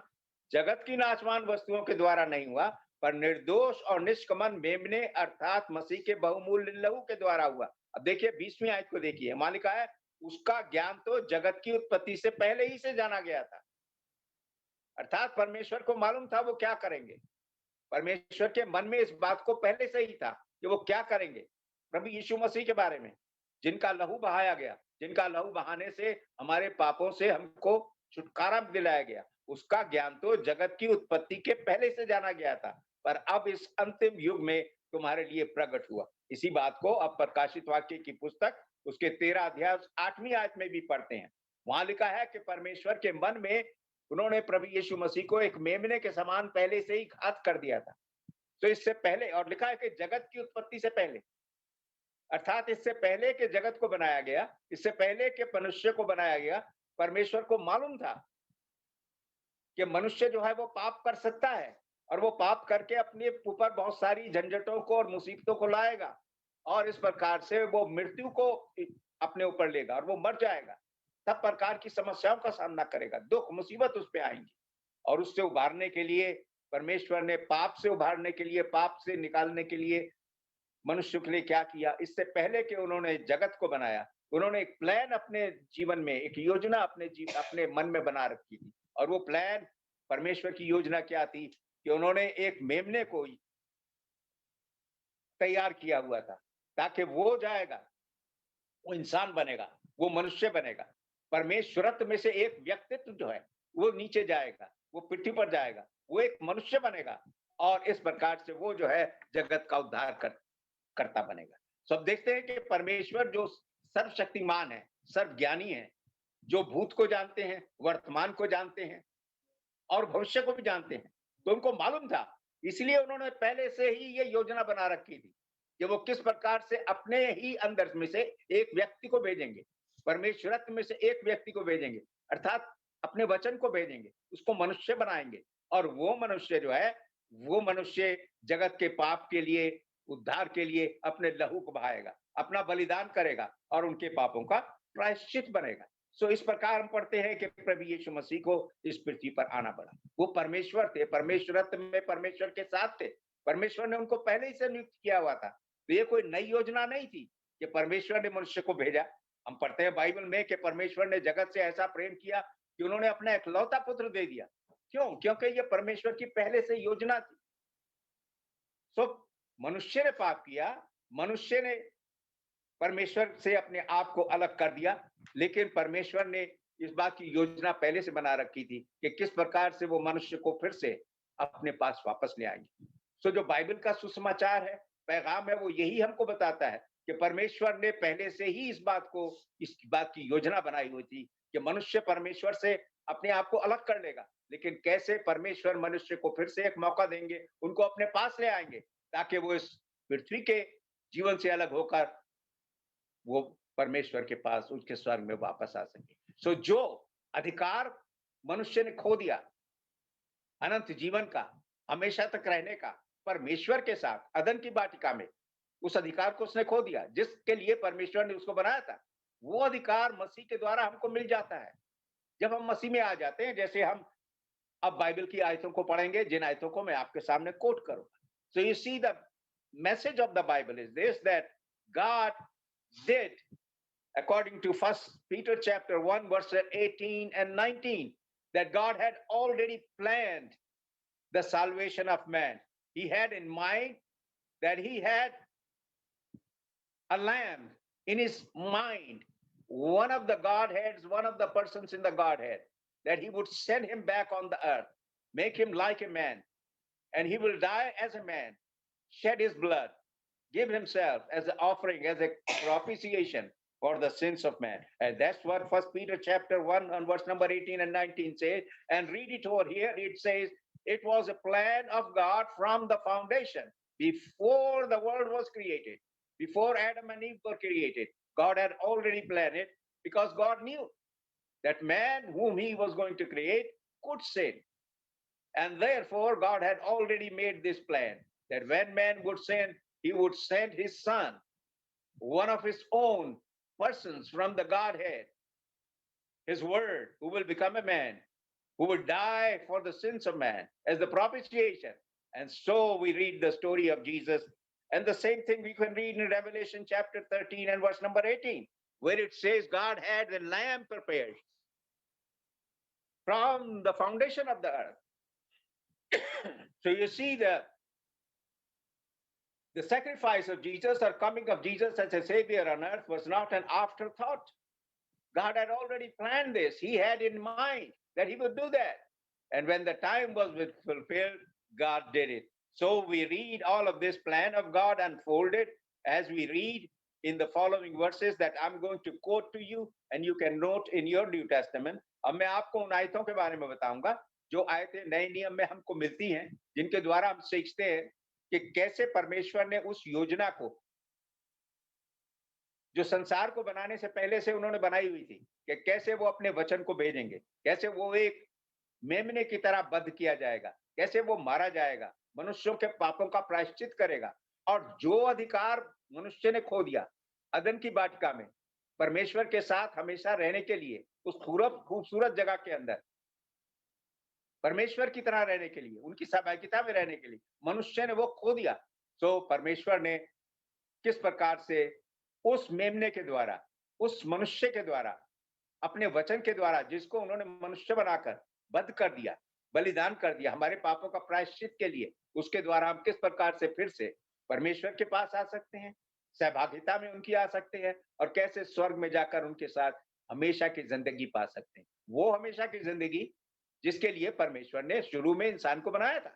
जगत की नाशमान वस्तुओं के द्वारा नहीं हुआ, पर निर्दोष और निष्कमन मेमने अर्थात मसीह के बहुमूल्य लहू के द्वारा हुआ। अब देखिए 20वीं आयत को देखिए, वहां लिखा है उसका ज्ञान तो जगत की उत्पत्ति से पहले ही से जाना गया था। अर्थात परमेश्वर को मालूम था वो क्या करेंगे। परमेश्वर के मन में इस बात को पहले से ही था कि वो क्या करेंगे प्रभु यीशु मसीह के बारे में, जिनका लहू बहाया गया, जिनका लहू बहाने से हमारे पापों से हमको छुटकारा दिलाया गया। उसका ज्ञान तो जगत की उत्पत्ति के पहले से जाना गया था, पर अब इस अंतिम युग में तुम्हारे लिए प्रकट हुआ। इसी बात को अब प्रकाशित वाक्य की पुस्तक उसके 13 अध्याय 8वीं आयत में भी पढ़ते हैं। वहां लिखा है कि परमेश्वर के मन में उन्होंने प्रभु यीशु मसीह को एक मेमने के समान पहले से ही घात कर दिया था। तो इससे पहले, और लिखा है कि जगत की उत्पत्ति से पहले, अर्थात इससे पहले के जगत को बनाया गया, इससे पहले के मनुष्य को बनाया गया, परमेश्वर को मालूम था कि मनुष्य जो है वो पाप कर सकता है और वो पाप करके अपने ऊपर बहुत सारी झंझटों को और मुसीबतों को लाएगा और इस प्रकार से वो मृत्यु को अपने ऊपर लेगा और वो मर जाएगा। सब प्रकार की समस्याओं का सामना करेगा, दुख मुसीबत उस पे आएंगी और उससे उभारने के लिए परमेश्वर ने पाप से उभारने के लिए, पाप से निकालने के लिए मनुष्य के लिए क्या किया। इससे पहले कि उन्होंने जगत को बनाया, उन्होंने एक प्लान अपने जीवन में, एक योजना अपने मन में बना रखी थी और वो प्लान, परमेश्वर की योजना क्या थी कि उन्होंने एक मेमने को तैयार किया हुआ था ताकि वो जाएगा, वो इंसान बनेगा, वो मनुष्य बनेगा। परमेश्वरत्व में से एक व्यक्तित्व जो है वो नीचे जाएगा, वो पृथ्वी पर जाएगा, वो एक मनुष्य बनेगा और इस प्रकार से वो जो है जगत का उद्धार करता बनेगा। सब देखते हैं कि परमेश्वर जो सर्वशक्तिमान है, सर्वज्ञानी है, जो भूत को जानते हैं, वर्तमान को जानते हैं और भविष्य को भी जानते हैं, तो उनको मालूम था, इसलिए उन्होंने पहले से ही ये योजना बना रखी थी कि वो किस प्रकार से अपने ही अंदर में से एक व्यक्ति को भेजेंगे, परमेश्वरत्व में से एक व्यक्ति को भेजेंगे, अर्थात अपने वचन को भेजेंगे, उसको मनुष्य बनाएंगे और वो मनुष्य जो है, वो मनुष्य जगत के पाप के लिए, उद्धार के लिए अपने लहू को बहाएगा, अपना बलिदान करेगा और उनके पापों का प्रायश्चित बनेगा। सो इस प्रकार हम पढ़ते हैं कि प्रभु यीशु मसीह को इस पृथ्वी पर आना पड़ा। वो परमेश्वर थे, परमेश्वरत्व में परमेश्वर के साथ थे, परमेश्वर ने उनको पहले ही से नियुक्त किया हुआ था। तो ये कोई नई योजना नहीं थी कि परमेश्वर ने मनुष्य को भेजा। हम पढ़ते हैं बाइबल में कि परमेश्वर ने जगत से ऐसा प्रेम किया कि उन्होंने अपना इकलौता पुत्र दे दिया। क्यों? क्योंकि ये परमेश्वर की पहले से योजना थी। सो मनुष्य ने पाप किया, मनुष्य ने परमेश्वर से अपने आप को अलग कर दिया, लेकिन परमेश्वर ने इस बात की योजना पहले से बना रखी थी कि किस प्रकार से वो मनुष्य को फिर से अपने पास वापस ले आएंगे। सो जो बाइबल का सुसमाचार है, पैगाम है, वो यही हमको बताता है कि परमेश्वर ने पहले से ही इस बात की योजना बनाई हुई थी कि मनुष्य परमेश्वर से अपने आप को अलग कर लेगा, लेकिन कैसे परमेश्वर मनुष्य को फिर से एक मौका देंगे, उनको अपने पास ले आएंगे ताकि वो इस पृथ्वी के जीवन से अलग होकर वो परमेश्वर के पास उसके स्वर्ग में वापस आ सके। सो जो अधिकार मनुष्य ने खो दिया अनंत जीवन का, हमेशा तक रहने का, परमेश्वर के साथ अदन की वाटिका में, उस अधिकार को उसने खो दिया जिसके लिए परमेश्वर ने उसको बनाया था। वो अधिकार मसीह के द्वारा हमको मिल जाता है जब हम मसीह में आ जाते हैं। जैसे हम अब बाइबल की आयतों को पढ़ेंगे, जिन आयतों को मैं आपके सामने कोट करूंगा। So you see the message of the Bible is this, that God did, according to First Peter chapter 1 verse 18 and 19, that God had already planned the salvation of man. He had in mind that he had a lamb in his mind, one of the Godheads, one of the persons in the Godhead, that he would send him back on the earth, make him like a man, and he will die as a man, shed his blood, give himself as an offering, as a propitiation for the sins of man. And that's what First Peter chapter 1 and verse number 18 and 19 says. And read it over here. It says, it was a plan of God from the foundation, before the world was created, before Adam and Eve were created. God had already planned it because God knew that man whom he was going to create could sin. And therefore, God had already made this plan that when man would sin, he would send his son, one of his own, persons from the Godhead, his word, who will become a man, who will die for the sins of man as the propitiation. And so we read the story of Jesus. And the same thing we can read in Revelation chapter 13 and verse number 18, where it says God had the lamb prepared from the foundation of the earth. So you see the sacrifice of Jesus or coming of Jesus as a savior on earth was not an afterthought. God had already planned this. He had in mind that he would do that. And when the time was fulfilled, God did it. So we read all of this plan of God unfolded as we read in the following verses that I'm going to quote to you, and you can note in your New Testament. अब मैं आपको उन आयतों के बारे में बताऊंगा जो आयतें नए नियम में हमको मिलती हैं, जिनके द्वारा हम सीखते हैं कि कैसे परमेश्वर ने उस योजना को जो संसार को बनाने से पहले से उन्होंने बनाई हुई थी कि कैसे वो अपने वचन को भेजेंगे, कैसे वो एक मेमने की तरह बध किया जाएगा, कैसे वो मारा जाएगा, मनुष्यों के पापों का प्रायश्चित करेगा। और जो अधिकार मनुष्य ने खो दिया अदन की वाटिका में परमेश्वर के साथ हमेशा रहने के लिए, उस खूबसूरत जगह के अंदर परमेश्वर की तरह रहने के लिए, उनकी सहभागिता में रहने के लिए मनुष्य ने वो खो दिया। तो परमेश्वर ने किस प्रकार से उस मेमने के द्वारा, उस मनुष्य के द्वारा, अपने वचन के द्वारा, जिसको उन्होंने मनुष्य बनाकर वध कर दिया, बलिदान कर दिया हमारे पापों का प्रायश्चित के लिए, उसके द्वारा हम किस प्रकार से फिर से परमेश्वर के पास आ सकते हैं, सहभागिता में उनकी आ सकते हैं, और कैसे स्वर्ग में जाकर उनके साथ हमेशा की जिंदगी पा सकते हैं। वो हमेशा की जिंदगी जिसके लिए परमेश्वर ने शुरू में इंसान को बनाया था,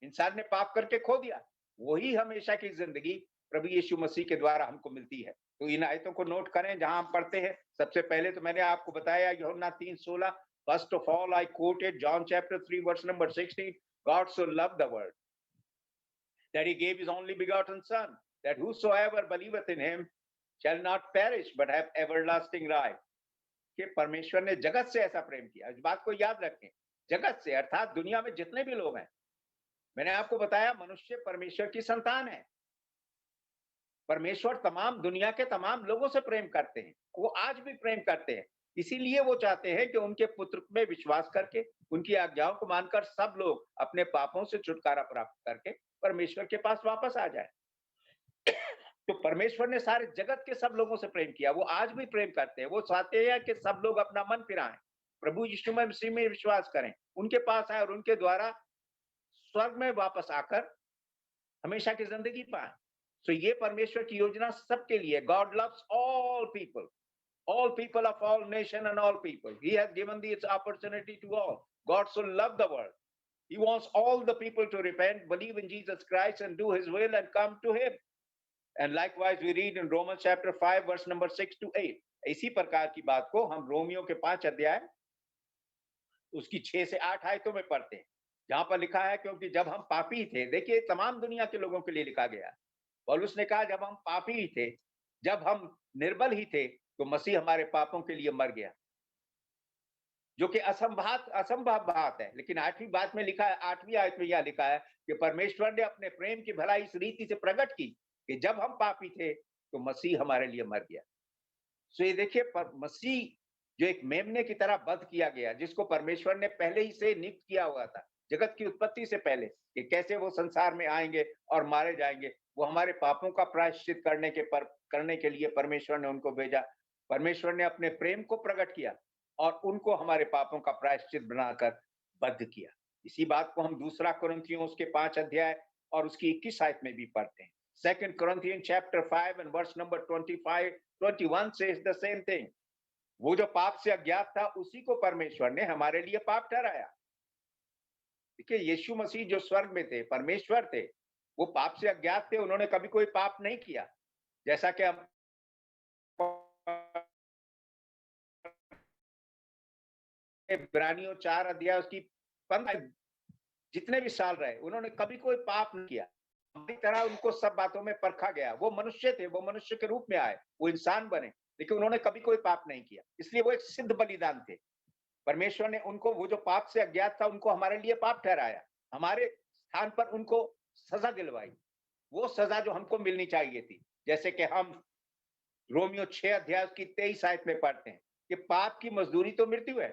इंसान ने पाप करके खो दिया, वही हमेशा की जिंदगी प्रभु यीशु मसीह के द्वारा हमको मिलती है। तो इन आयतों को नोट करें जहां हम पढ़ते हैं। सबसे पहले तो मैंने आपको बताया यूहन्ना 3:16, first of all I quoted John chapter 3 verse number 16, God so loved the world that he gave his only begotten son, that whosoever believeth in him shall not perish but have everlasting life। कि परमेश्वर ने जगत से ऐसा प्रेम किया, इस बात को याद रखें, जगत से अर्थात दुनिया में जितने भी लोग हैं। मैंने आपको बताया मनुष्य परमेश्वर की संतान है। परमेश्वर तमाम दुनिया के तमाम लोगों से प्रेम करते हैं, वो आज भी प्रेम करते हैं। इसीलिए वो चाहते हैं कि उनके पुत्र में विश्वास करके, उनकी आज्ञाओं को मानकर सब लोग अपने पापों से छुटकारा प्राप्त करके परमेश्वर के पास वापस आ जाए। तो परमेश्वर ने सारे जगत के सब लोगों से प्रेम किया, वो आज भी प्रेम करते हैं। वो चाहते हैं कि सब लोग अपना मन फिराएं, प्रभु यीशु मसीह में विश्वास करें, उनके पास आए और उनके द्वारा स्वर्ग में वापस आकर हमेशा की जिंदगी पाए। सो ये परमेश्वर की योजना सबके लिए। God loves all people of all nation and all people. He has given this opportunity to all. God so loved the world. He wants all the people to repent, believe in Jesus Christ and do his will and come to him. And likewise we read in Romans chapter 5 verse number 6 to 8. इसी प्रकार की बात को हम Romeo के 5 अध्याय उसकी 6 से 8 आयतों में पढ़ते हैं, जहां पर लिखा है क्योंकि जब हम पापी थे, देखिए तमाम दुनिया के लोगों के लिए लिखा गया। पौलुस ने कहा जब हम पापी ही थे, जब हम निर्बल ही थे, तो मसीह हमारे पापों के लिए मर गया, जो कि असंभव बात है। लेकिन 8वीं बात में लिखा है, 8वीं आयत में यह लिखा है कि परमेश्वर ने अपने प्रेम की भलाई इस रीति से प्रकट की कि जब हम पापी थे तो मसीह हमारे लिए मर गया। सो ये देखिए मसीह जो एक मेमने की तरह वध किया गया, जिसको परमेश्वर ने पहले ही से नियुक्त किया हुआ था जगत की उत्पत्ति से पहले कि कैसे वो संसार में आएंगे और मारे जाएंगे। वो हमारे पापों का प्रायश्चित करने के लिए परमेश्वर ने उनको भेजा। परमेश्वर ने अपने प्रेम को प्रकट किया और उनको हमारे पापों का प्रायश्चित बनाकर बद्ध किया। इसी बात को हम दूसरा कुरिन्थियों उसके 5 अध्याय और उसकी 21 आयत में भी पढ़ते हैं। 2 Corinthians chapter 5 and verse number 21 says the same thing। वो जो पाप से अज्ञात था उसी को परमेश्वर ने हमारे लिए पाप ठहराया। देखिए यीशु मसीह जो स्वर्ग में थे, परमेश्वर थे, वो पाप से अज्ञात थे, उन्होंने कभी कोई पाप नहीं किया। जैसा कि हम इब्रानियों 4 अध्याय उसकी 15 जितने भी साल रहे, उन्होंने कभी कोई पाप नहीं किया। हमारी तरह उनको सब बातों में परखा गया। वो मनुष्य थे, वो मनुष्य के रूप में आए, वो इंसान बने, लेकिन उन्होंने कभी कोई पाप नहीं किया। इसलिए वो एक सिद्ध बलिदान थे। परमेश्वर ने उनको, वो जो पाप से अज्ञात था, उनको हमारे लिए पाप ठहराया, हमारे स्थान पर उनको सजा दिलवाई, वो सजा जो हमको मिलनी चाहिए थी। जैसे कि हम रोमियो 6 अध्याय की 23 आयत में पढ़ते हैं कि पाप की मजदूरी तो मृत्यु है,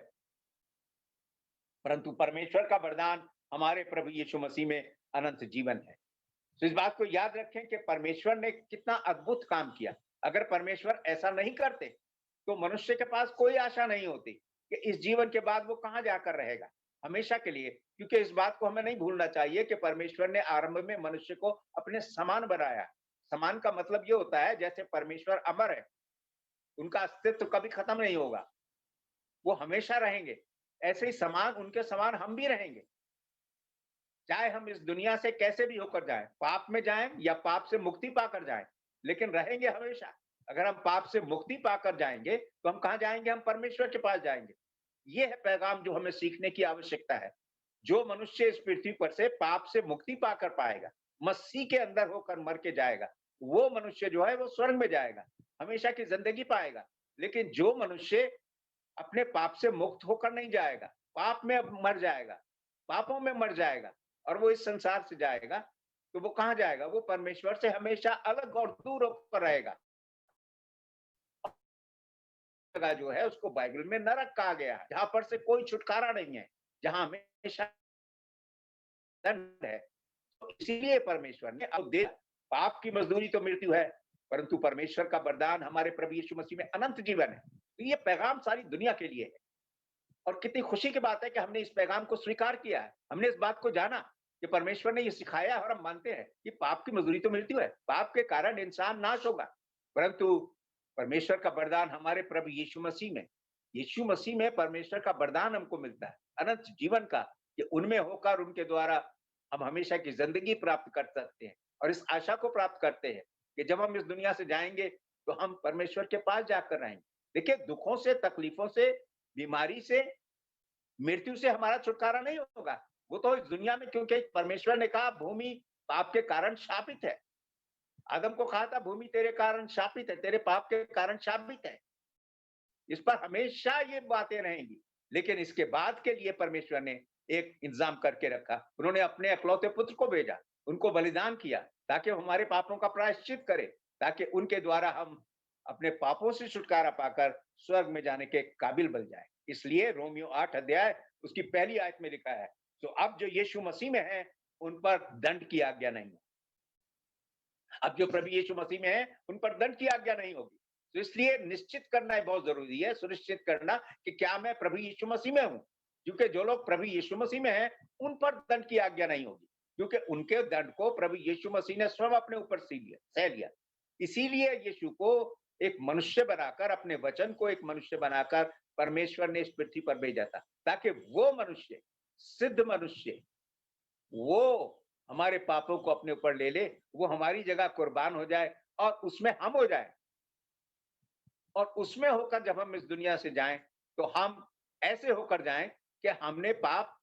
परंतु परमेश्वर का वरदान हमारे प्रभु यीशु मसीह में अनंत जीवन है। तो इस बात को याद रखें कि परमेश्वर ने कितना अद्भुत काम किया। अगर परमेश्वर ऐसा नहीं करते तो मनुष्य के पास कोई आशा नहीं होती कि इस जीवन के बाद वो कहां जाकर रहेगा हमेशा के लिए। क्योंकि इस बात को हमें नहीं भूलना चाहिए कि परमेश्वर ने आरंभ में मनुष्य को अपने समान बनाया। समान का मतलब ये होता है जैसे परमेश्वर अमर है, उनका अस्तित्व कभी खत्म नहीं होगा, वो हमेशा रहेंगे। ऐसे ही समान, उनके समान हम भी रहेंगे, चाहे हम इस दुनिया से कैसे भी होकर जाएं, पाप में जाएं या पाप से मुक्ति पाकर जाएं, लेकिन रहेंगे हमेशा। अगर हम पाप से मुक्ति पाकर जाएंगे तो हम कहां जाएंगे? हम परमेश्वर के पास जाएंगे। ये है पैगाम जो हमें सीखने की आवश्यकता है। जो मनुष्य इस पृथ्वी पर से पाप से मुक्ति पाकर पाएगा, मसीह के अंदर होकर मर के जाएगा, वो मनुष्य जो है वो स्वर्ग में जाएगा, हमेशा की जिंदगी पाएगा। लेकिन जो मनुष्य अपने पाप से मुक्त होकर नहीं जाएगा, पाप में अब मर जाएगा, पापों में मर जाएगा और वो इस संसार से जाएगा, तो वो कहां जाएगा? वो परमेश्वर से हमेशा अलग और दूर होकर रहेगा। जगह जो है उसको बाइबल में नरक कहा गया है, जहां पर से कोई छुटकारा नहीं है, जहां हमेशा दंड है। तो इसीलिए परमेश्वर ने अब दे, पाप की मजदूरी तो मृत्यु है, परंतु परमेश्वर का वरदान हमारे प्रभु यीशु मसीह में अनंत जीवन है। तो ये पैगाम सारी दुनिया के लिए है और कितनी खुशी की बात है कि हमने इस पैगाम को स्वीकार किया है। हमने इस बात को जाना कि परमेश्वर ने ये सिखाया और हम मानते हैं कि पाप की मजदूरी तो मृत्यु है, पाप के कारण इंसान नाश होगा, परंतु परमेश्वर का वरदान हमारे प्रभु यीशु मसीह में परमेश्वर का वरदान हमको मिलता है अनंत जीवन का, कि उनमें होकर उनके द्वारा हम हमेशा की जिंदगी प्राप्त कर सकते हैं और इस आशा को प्राप्त करते हैं कि जब हम इस दुनिया से जाएंगे तो हम परमेश्वर के पास जाकर रहेंगे। देखिए, दुखों से, तकलीफों से, बीमारी से, मृत्यु से हमारा छुटकारा नहीं होगा। वो तो इस दुनिया में, क्योंकि परमेश्वर ने कहा भूमि पाप के कारण शापित है। आदम को कहा था भूमि तेरे कारण शापित है, तेरे पाप के कारण शापित है। इस पर हमेशा ये बातें रहेंगी। लेकिन इसके बाद के लिए परमेश्वर ने एक इंतजाम करके रखा। उन्होंने अपने इकलौते पुत्र को भेजा, उनको बलिदान किया ताकि वो हमारे पापों का प्रायश्चित करे, ताकि उनके द्वारा हम अपने पापों से छुटकारा पाकर स्वर्ग में जाने के काबिल बन जाए। इसलिए रोमियो 8 अध्याय उसकी पहली आयत में लिखा है, तो अब जो यीशु मसीह में है उन पर दंड की आज्ञा नहीं है। अब जो प्रभु यीशु मसीह में है उन पर दंड की आज्ञा नहीं होगी। तो इसलिए निश्चित करना बहुत जरूरी है, सुनिश्चित करना कि क्या मैं प्रभु यीशु मसीह में हूं, क्योंकि जो लोग प्रभु यीशु मसीह में हैं उन पर दंड की आज्ञा नहीं होगी, क्योंकि उनके दंड को प्रभु यीशु मसीह ने स्वयं अपने ऊपर सह लिया। इसीलिए यीशु को एक मनुष्य बनाकर, अपने वचन को एक मनुष्य बनाकर परमेश्वर ने इस पृथ्वी पर भेजा था, ताकि वो मनुष्य, सिद्ध मनुष्य, वो हमारे पापों को अपने ऊपर ले ले, वो हमारी जगह कुर्बान हो जाए और उसमें हम हो जाए। और उसमें होकर जब हम इस दुनिया से जाएं तो हम ऐसे होकर जाएं कि हमने पाप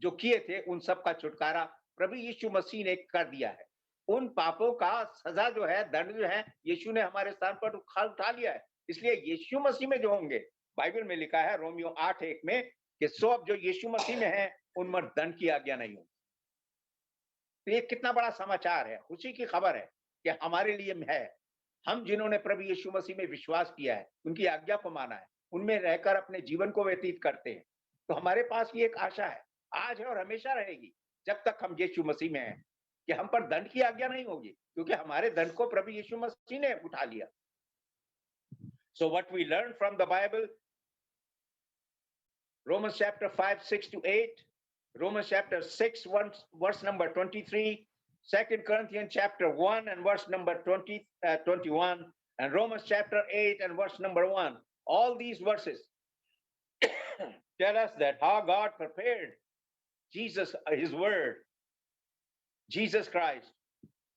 जो किए थे उन सब का छुटकारा प्रभु यीशु मसीह ने कर दिया है। उन पापों का सजा जो है, दंड जो है, यीशु ने हमारे स्थान पर उठा लिया है। इसलिए यीशु मसीह में जो होंगे, बाइबल में लिखा है रोमियो 8:1 में कि सो अब जो यीशु मसीह में है उन पर दंड की आज्ञा नहीं होगी। तो ये कितना बड़ा समाचार है, खुशी की खबर है कि हमारे लिए है। हम जिन्होंने प्रभु यीशु मसीह में विश्वास किया है, उनकी आज्ञा को माना है, उनमें रहकर अपने जीवन को व्यतीत करते हैं, तो हमारे पास ये एक आशा है, आज है और हमेशा रहेगी, जब तक हम यीशु मसीह में हैं, कि हम पर दंड की आज्ञा नहीं होगी, क्योंकि हमारे दंड को प्रभु यीशु मसीह ने उठा लिया। So what we learn from the Bible, Romans chapter 5:6-8, Romans chapter 6, verse number 23, 2 Corinthians chapter 1 and verse number 21, and Romans chapter 8 and verse number 1. All these verses tell us that how God prepared Jesus, his word, Jesus Christ,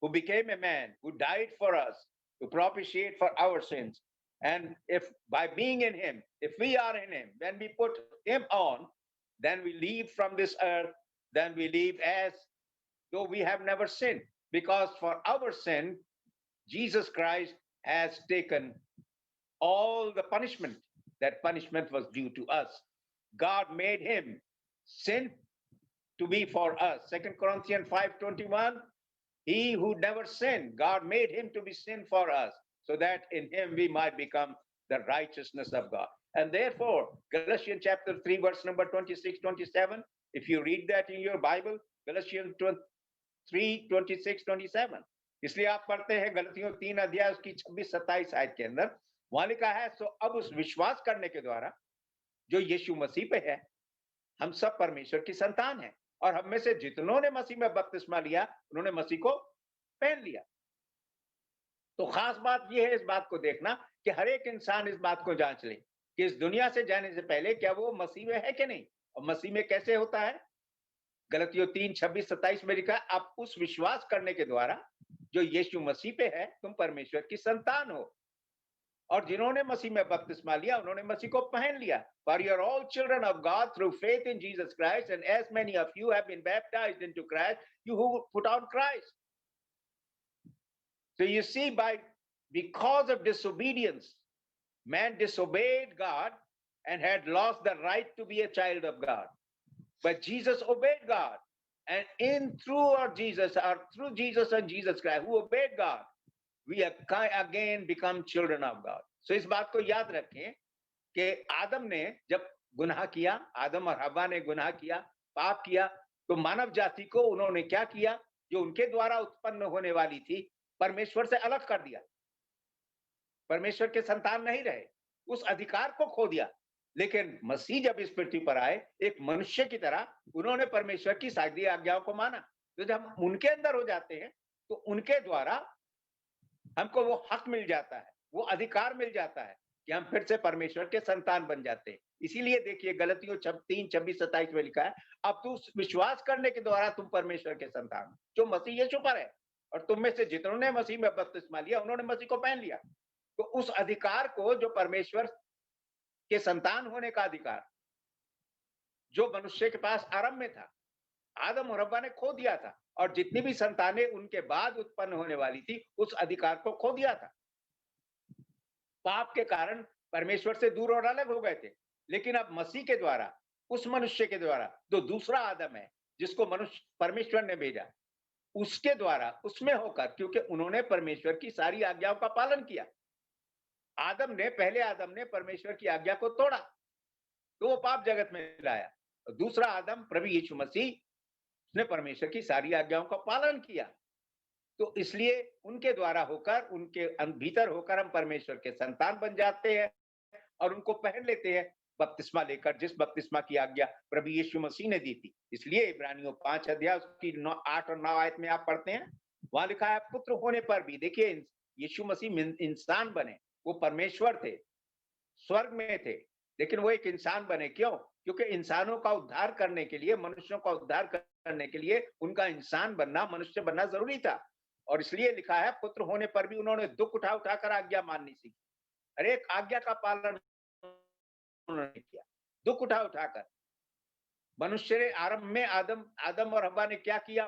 who became a man, who died for us, to propitiate for our sins. And if by being in him, if we are in him, when we put him on, then we leave from this earth, then we leave as though we have never sinned. Because for our sin, Jesus Christ has taken all the punishment. That punishment was due to us. God made him sin to be for us. 2 Corinthians 5:21, he who never sinned, God made him to be sin for us, so that in him we might become the righteousness of God. And therefore, Galatians chapter 3, verse number 26, 27, if you read that in your Bible, Galatians 3, 26, 27, इसलिए आप पढ़ते हैं गलतियों 3 अध्याय उसकी 26, 27 आयत के अंदर, वहां लिखा है, सो अब उस विश्वास करने के द्वारा जो यीशु मसीह पे है, हम सब परमेश्वर की संतान हैं, और हम में से जितनों ने मसीह में बपतिस्मा लिया, उन्होंने मसीह को पहन लिया। तो खास बात यह है इस बात को देखना कि हर एक इंसान इस बात को जांच ले कि इस दुनिया से जाने से पहले क्या वो मसीह में है कि नहीं, और मसीह में कैसे होता है। गलतियों 3, 26, 27 में लिखा है, आप उस विश्वास करने के द्वारा जो यीशु मसीह पे है, तुम परमेश्वर की संतान हो, और जिन्होंने मसीह में बपतिस्मा लिया, उन्होंने मसीह को पहन लिया। For you are all children of God through faith in Jesus Christ, and as many of you have been baptized into Christ, you who put on Christ. So you see, because of disobedience, man disobeyed God and had lost the right to be a child of God. But Jesus obeyed God, and through Jesus and Jesus Christ, who obeyed God, we again become children of God. So इस बात को याद रखें कि आदम ने जब गुनाह किया, आदम और हव्वा ने गुनाह किया, पाप किया, तो मानव जाति को उन्होंने क्या किया, जो उनके द्वारा उत्पन्न होने वाली थी, परमेश्वर से अलग कर दिया। परमेश्वर के संतान नहीं रहे, उस अधिकार को खो दिया। लेकिन मसीह जब इस पृथ्वी पर आए, एक मनुष्य की तरह उन्होंने परमेश्वर की सारी आज्ञाओं को माना। तो जब हम उनके अंदर हो जाते हैं, तो उनके द्वारा हमको वो हक मिल जाता है, वो अधिकार मिल जाता है कि हम फिर से परमेश्वर के संतान बन जाते हैं। इसीलिए देखिए गलतियों 3, 26, 27 में लिखा है, अब तू विश्वास करने के द्वारा तुम परमेश्वर के संतान जो मसीह यीशु पर है, और तुम में से जितनों ने मसीह में बपतिस्मा लिया, उन्होंने मसीह को पहन लिया। तो उस अधिकार को, जो परमेश्वर के संतान होने का अधिकार, जो मनुष्य के पास आरंभ में था, आदम और हव्वा ने खो दिया था, और जितनी भी संतानें उनके बाद उत्पन्न होने वाली थी, उस अधिकार को खो दिया था। पाप के कारण परमेश्वर से दूर और अलग हो गए थे। लेकिन अब मसीह के द्वारा, उस मनुष्य के द्वारा जो दूसरा आदम है, जिसको परमेश्वर ने भेजा, उसके द्वारा, उसमें होकर, क्योंकि उन्होंने परमेश्वर की सारी आज्ञाओं का पालन किया। पहले आदम ने परमेश्वर की आज्ञा को तोड़ा, तो वो पाप जगत में लाया। दूसरा आदम प्रभु यीशु मसीह ने परमेश्वर की सारी आज्ञाओं का पालन किया। तो इसलिए उनके द्वारा होकर, उनके भीतर होकर हम परमेश्वर के संतान बन जाते हैं और उनको पहन लेते हैं बपतिस्मा लेकर, जिस बपतिस्मा की आज्ञा प्रभु यीशु मसीह ने दी थी। इसलिए इब्रानियों 5 अध्याय उसकी 8 और 9 आयत में आप पढ़ते हैं, वहां लिखा है, पुत्र होने पर भी, देखिए यीशु मसीह इंसान बने, वो परमेश्वर थे, स्वर्ग में थे, लेकिन वो एक इंसान बने। क्यों? क्योंकि इंसानों का उद्धार करने के लिए, मनुष्यों का उद्धार करने के लिए उनका इंसान बनना, मनुष्य बनना जरूरी था। और इसलिए लिखा है, पुत्र होने पर भी उन्होंने दुख उठाकर आज्ञा माननी सीखी। हर एक आज्ञा का पालन उन्होंने किया, दुख उठाकर। मनुष्य ने आरंभ में आदम और हव्वा ने क्या किया?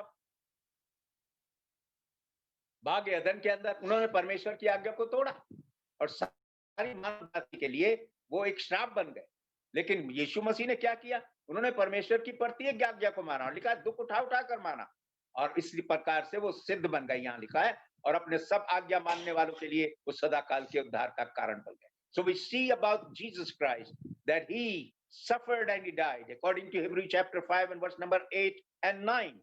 बाग एदन के अंदर उन्होंने परमेश्वर की आज्ञा को तोड़ा, और सारी मानव जाति के लिए वो एक श्राप बन गए। लेकिन यीशु मसीह ने क्या किया? उन्होंने परमेश्वर की प्रत्येक आज्ञा को माना, लिखा है दुख उठाकर माना, और इसी प्रकार से वो सिद्ध बन गए, यहाँ लिखा है, और अपने सब आज्ञा मानने वालों के लिए वो सदा काल के उद्धार का कारण बन गए। So we see about Jesus Christ that he suffered and he died, according to Hebrews chapter 5 and verse number 8 and 9,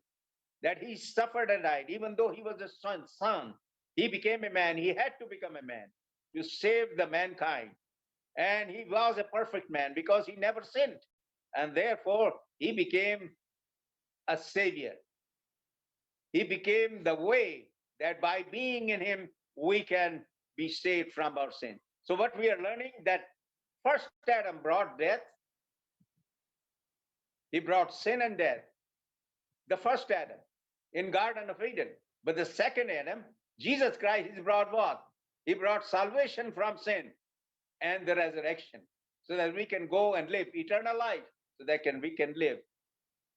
that he suffered and died. Even though he was a son, he became a man. He had to become a man to save the mankind. And he was a perfect man because he never sinned. And therefore, he became a savior. He became the way that by being in him, we can be saved from our sin. So what we are learning, that first Adam brought death. He brought sin and death. The first Adam in Garden of Eden. But the second Adam, Jesus Christ, he brought what? He brought salvation from sin and the resurrection, so that we can go and live eternal life, so that we can live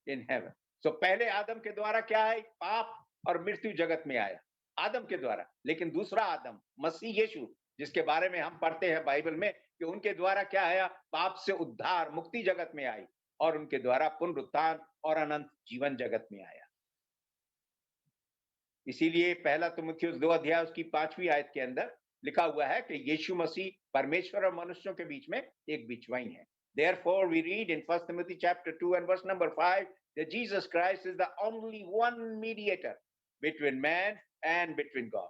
in heaven. So पहले आदम के द्वारा क्या है? पाप और मृत्यु जगत में आया, आदम के द्वारा। लेकिन दूसरा आदम मसीह यीशु, जिसके बारे में हम पढ़ते हैं बाइबल में कि उनके द्वारा क्या आया? पाप से उद्धार, मुक्ति जगत में आई, और उनके द्वारा पुनरुत्थान और अनंत जीवन जगत में आया। इसीलिए पहला तिमुथियुस 2 अध्याय उसकी 5वीं आयत के अंदर लिखा हुआ है कि यीशु मसीह परमेश्वर और मनुष्यों के बीच में एक बिचवाई है। Therefore, we read in 1 Timothy chapter 2 and verse number 5 that Jesus Christ is the only one mediator between man and between God.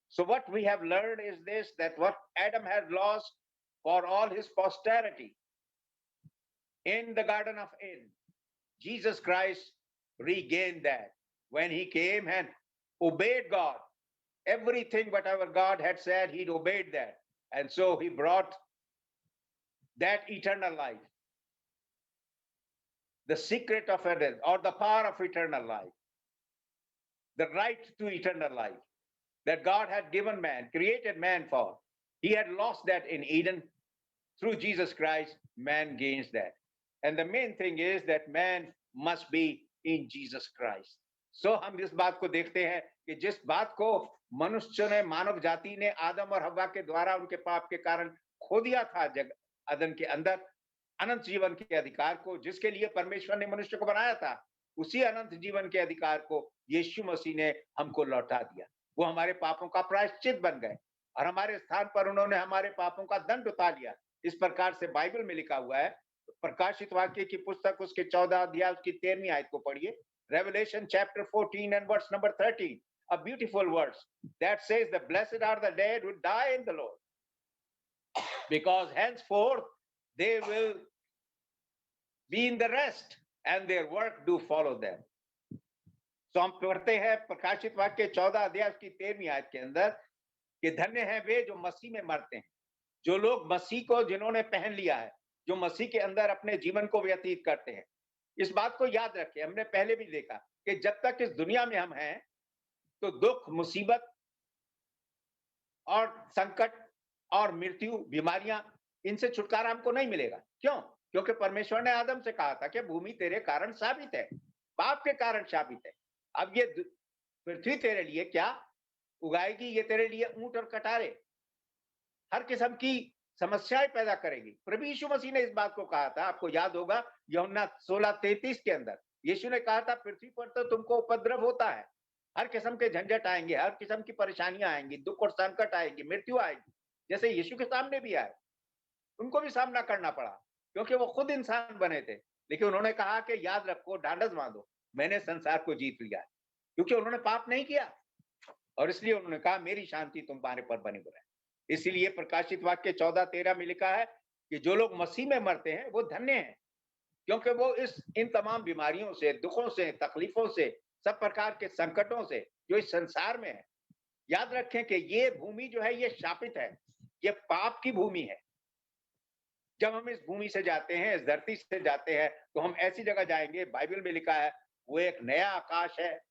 So what we have learned is this, that what Adam had lost for all his posterity in the Garden of Eden, Jesus Christ regained that when he came and obeyed God. Everything, whatever God had said, he'd obeyed that. And so he brought that eternal life, the secret of Eden, or the power of eternal life, the right to eternal life that God had given man, created man for. He had lost that in Eden. Through Jesus Christ, man gains that. And the main thing is that man must be in Jesus Christ. So हम इस बात को देखते हैं कि जिस बात को मनुष्य ने, मानव जाति ने आदम और हव्वा के द्वारा उनके पाप के कारण खो दिया था जग अदन के अंदर, अनंत जीवन के अधिकार को, जिसके लिए परमेश्वर ने मनुष्य को बनाया था, उसी अनंत जीवन के अधिकार को यीशु मसीह ने हमको लौटा दिया। वो हमारे पापों का प्रायश्चित बन गए और हमारे स्थान पर उन्होंने हमारे पापों का दंड उतार लिया। इस प्रकार से बाइबल में लिखा हुआ है, प्रकाशित वाक्य की पुस्तक उसके 14 अध्याय उसकी 13वीं आयत को पढ़िए। Revelation chapter 14 and verse number 13, a beautiful verse that says, the blessed are the dead who die in the Lord, because henceforth they will be in the rest and their work do follow them. तो हम पढ़ते हैं प्रकाशित वाक्य 14 अध्याय की 13वीं आयत के अंदर कि धन्य है वे जो मसीह में मरते हैं, जो लोग मसीह को जिन्होंने पहन लिया है, जो मसीह के अंदर अपने जीवन को व्यतीत करते हैं। इस बात को याद रखें, हमने पहले भी देखा कि जब तक इस दुनिया में हम हैं तो दुख, मुसीबत और संकट और मृत्यु, बीमारियां, इनसे छुटकारा हमको नहीं मिलेगा। क्यों? क्योंकि परमेश्वर ने आदम से कहा था कि भूमि तेरे कारण शापित है, पाप के कारण शापित है। अब ये पृथ्वी तेरे लिए क्या उगाएगी? ये तेरे लिए ऊंट और कटारे, हर किस्म की समस्याएं पैदा करेगी। प्रभु यीशु मसीह ने इस बात को कहा था, आपको याद होगा यूहन्ना 16:33 के अंदर यीशु ने कहा था, पृथ्वी पर तो तुमको उपद्रव होता है, हर किस्म के झंझट आएंगे, हर किस्म की परेशानियां आएंगी, दुख और संकट आएंगी, मृत्यु आएगी, जैसे यीशु के सामने भी आए, उनको भी सामना करना पड़ा क्योंकि वो खुद इंसान बने थे। लेकिन उन्होंने कहा कि याद रखो, ढांढस बांधो, मैंने संसार को जीत लिया है, क्योंकि उन्होंने पाप नहीं किया और इसलिए उन्होंने कहा मेरी शांति तुम्हारे पर बनी हुई है। इसीलिए प्रकाशित वाक्य 14:13 में लिखा है कि जो लोग मसीह में मरते हैं वो धन्य हैं, क्योंकि वो इन तमाम बीमारियों से, दुखों से, तकलीफों से, सब प्रकार के संकटों से जो इस संसार में है। याद रखें कि ये भूमि जो है ये शापित है, ये पाप की भूमि है। जब हम इस भूमि से जाते हैं, इस धरती से जाते हैं, तो हम ऐसी जगह जाएंगे, बाइबल में लिखा है वो एक नया आकाश है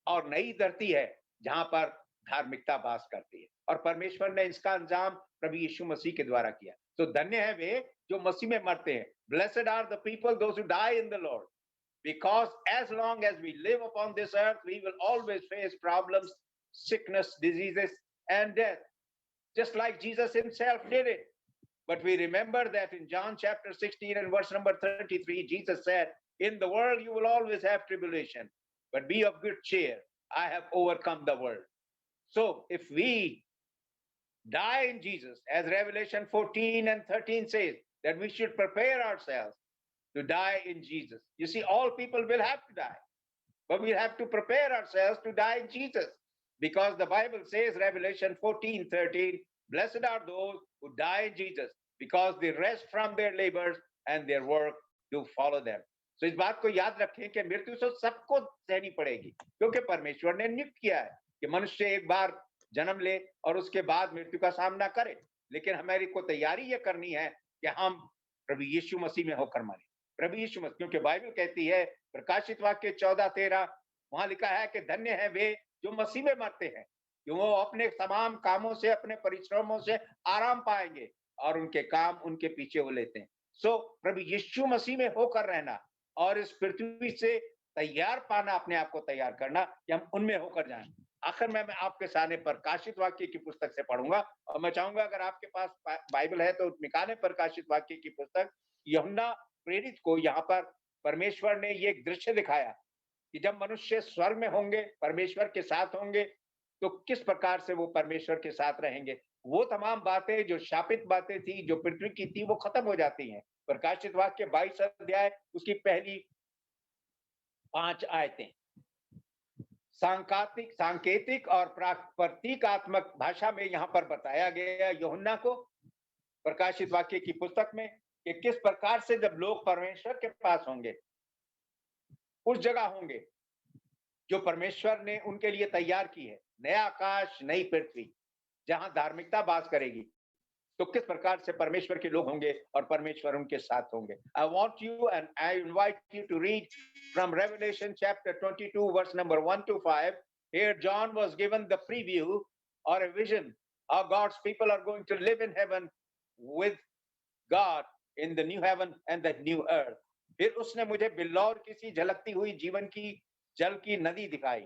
और नई धरती है जहां पर धार्मिकता वास करती है, और परमेश्वर ने इसका अंजाम प्रभु यीशु मसीह के द्वारा किया। तो धन्य है वे जो मसीह में मरते हैं। Blessed are the people those who die in the Lord, because as long as we live upon this earth, we will always face problems, sickness, diseases, and death, just like Jesus himself did it. But we remember that in John chapter 16 and verse number 33, Jesus said, in the world you will always have tribulation, but be of good cheer. I have overcome the world. So if we die in Jesus, as Revelation 14 and 13 says, that we should prepare ourselves to die in Jesus. You see, all people will have to die, but we have to prepare ourselves to die in Jesus, because the Bible says, Revelation 14:13, blessed are those who die in Jesus, because they rest from their labors and their work do follow them. So इस बात को याद रखें कि मृत्यु तो सबको सहनी पड़ेगी, क्योंकि परमेश्वर ने नियुक्त किया है कि मनुष्य एक बार जन्म ले और उसके बाद मृत्यु का सामना करे। लेकिन हमारी को तैयारी ये करनी है कि हम प्रभु यीशु मसीह में होकर मरे। प्रभु यीशु मसीह, क्योंकि बाइबल कहती है प्रकाशित वाक्य 14:13, वहां लिखा है कि धन्य है वे जो मसीह में मरते हैं, कि वो अपने तमाम कामों से, अपने परिश्रमों से आराम पाएंगे और उनके काम उनके पीछे वो लेते हैं। सो प्रभु यीशु मसीह में होकर रहना और इस पृथ्वी से तैयार पाना, अपने आप को तैयार करना कि हम उनमें होकर जाएं। आखिर में मैं आपके सामने प्रकाशित वाक्य की पुस्तक से पढ़ूंगा, और मैं चाहूंगा अगर आपके पास बाइबल है तो निकालें प्रकाशित वाक्य की पुस्तक। यूहन्ना प्रेरित को यहाँ पर परमेश्वर ने ये एक दृश्य दिखाया कि जब मनुष्य स्वर्ग में होंगे, परमेश्वर के साथ होंगे, तो किस प्रकार से वो परमेश्वर के साथ रहेंगे। वो तमाम बातें जो शापित बातें थी, जो पृथ्वी की थी, वो खत्म हो जाती हैं। प्रकाशित वाक्य 22 अध्याय उसकी पहली 5 आयतें सांकेतिक और प्रतीकात्मक भाषा में यहाँ पर बताया गया यूहन्ना को प्रकाशित वाक्य की पुस्तक में कि किस प्रकार से जब लोग परमेश्वर के पास होंगे, उस जगह होंगे जो परमेश्वर ने उनके लिए तैयार की है, नया आकाश नई पृथ्वी जहां धार्मिकता वास करेगी, तो किस प्रकार से परमेश्वर के लोग होंगे और परमेश्वर उनके साथ होंगे। I want you and I invite you to read from Revelation chapter 22 verse number 1 to 5. Here John was given the preview or a vision how God's people are going to live in heaven with God in the new heaven and the new earth. फिर उसने मुझे बिल्लौर किसी झलकती हुई जीवन की जल की नदी दिखाई,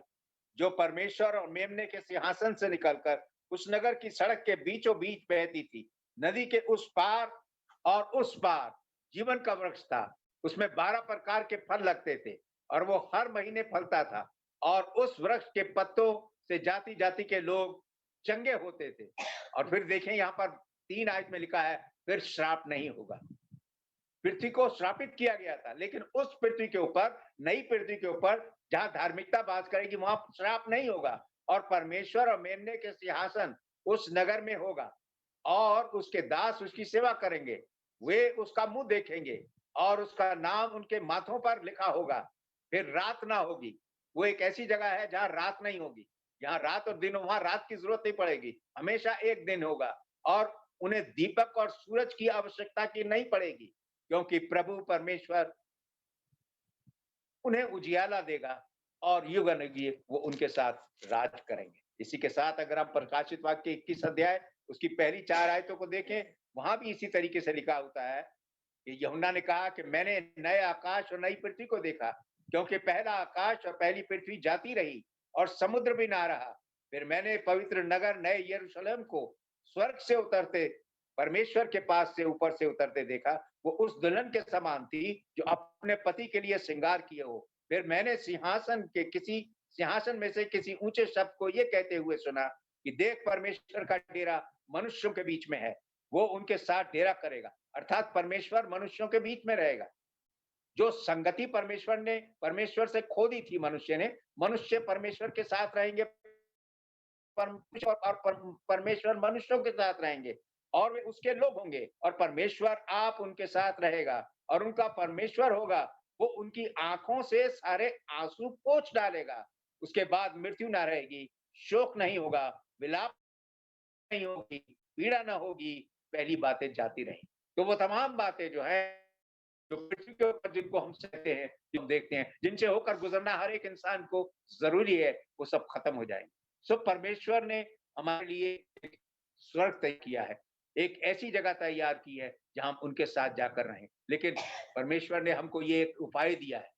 जो परमेश्वर और मेमने के सिंहासन से निकलकर उस नगर की सड़क के बीचों बीच बहती थी। नदी के उस पार और उस पार जीवन का वृक्ष था। उसमें 12 प्रकार के फल लगते थे और वो हर महीने फलता था, और उस वृक्ष के पत्तों से जाति जाति के लोग चंगे होते थे। और फिर देखें यहाँ पर 3 आयत में लिखा है, फिर श्राप नहीं होगा। पृथ्वी को श्रापित किया गया था, लेकिन उस पृथ्वी के ऊपर, नई पृथ्वी के ऊपर जहां धार्मिकता वास करेगी, वहां श्राप नहीं होगा। और परमेश्वर और मेमने के सिंहासन उस नगर में होगा और उसके दास उसकी सेवा करेंगे। वे उसका मुंह देखेंगे और उसका नाम उनके माथों पर लिखा होगा। फिर रात ना होगी। वो एक ऐसी जगह है जहां रात नहीं होगी। जहां रात और दिन हो, वहां रात की जरूरत नहीं पड़ेगी, हमेशा एक दिन होगा। और उन्हें दीपक और सूरज की आवश्यकता की नहीं पड़ेगी, क्योंकि प्रभु परमेश्वर उन्हें उजियाला देगा और युग अनुयुग वो उनके साथ राज करेंगे। इसी के साथ अगर हम प्रकाशित वाक्य 21 अध्याय उसकी पहली 4 आयतों को देखें, वहां भी इसी तरीके से लिखा होता है कि यूहन्ना ने कहा कि मैंने नए आकाश और नई पृथ्वी को देखा, क्योंकि पहला आकाश और पहली पृथ्वी जाती रही और समुद्र भी ना रहा। फिर मैंने पवित्र नगर नए यरूशलेम को स्वर्ग से उतरते परमेश्वर के पास से ऊपर से उतरते देखा। वो उस दुल्हन के समान थी जो अपने पति के लिए श्रृंगार किए हो। फिर मैंने सिंहासन में से किसी ऊंचे शब्द को ये कहते हुए सुना कि देख, परमेश्वर का डेरा मनुष्यों के बीच में है, वो उनके साथ डेरा करेगा। अर्थात परमेश्वर मनुष्यों के बीच में रहेगा। जो संगति परमेश्वर से खो दी थी मनुष्य परमेश्वर के साथ रहेंगे, परमेश्वर और परमेश्वर मनुष्यों के साथ रहेंगे और वे उसके लोग होंगे, और परमेश्वर आप उनके साथ रहेगा और उनका परमेश्वर होगा। वो उनकी आंखों से सारे आंसू पोंछ डालेगा। उसके बाद मृत्यु ना रहेगी, शोक नहीं होगा, विलाप नहीं होगी, पीड़ा ना होगी, पहली बातें जाती रही। तो वो तमाम बातें जो है, जो पृथ्वी के ऊपर जिनको हम सहते हैं, जो हम देखते हैं, जिनसे होकर गुजरना हर एक इंसान को जरूरी है, वो सब खत्म हो जाएंगे। सो परमेश्वर ने हमारे लिए एक स्वर्ग तय किया है, एक ऐसी जगह तैयार की है जहां हम उनके साथ जाकर रहें। लेकिन परमेश्वर ने हमको ये एक उपाय दिया है,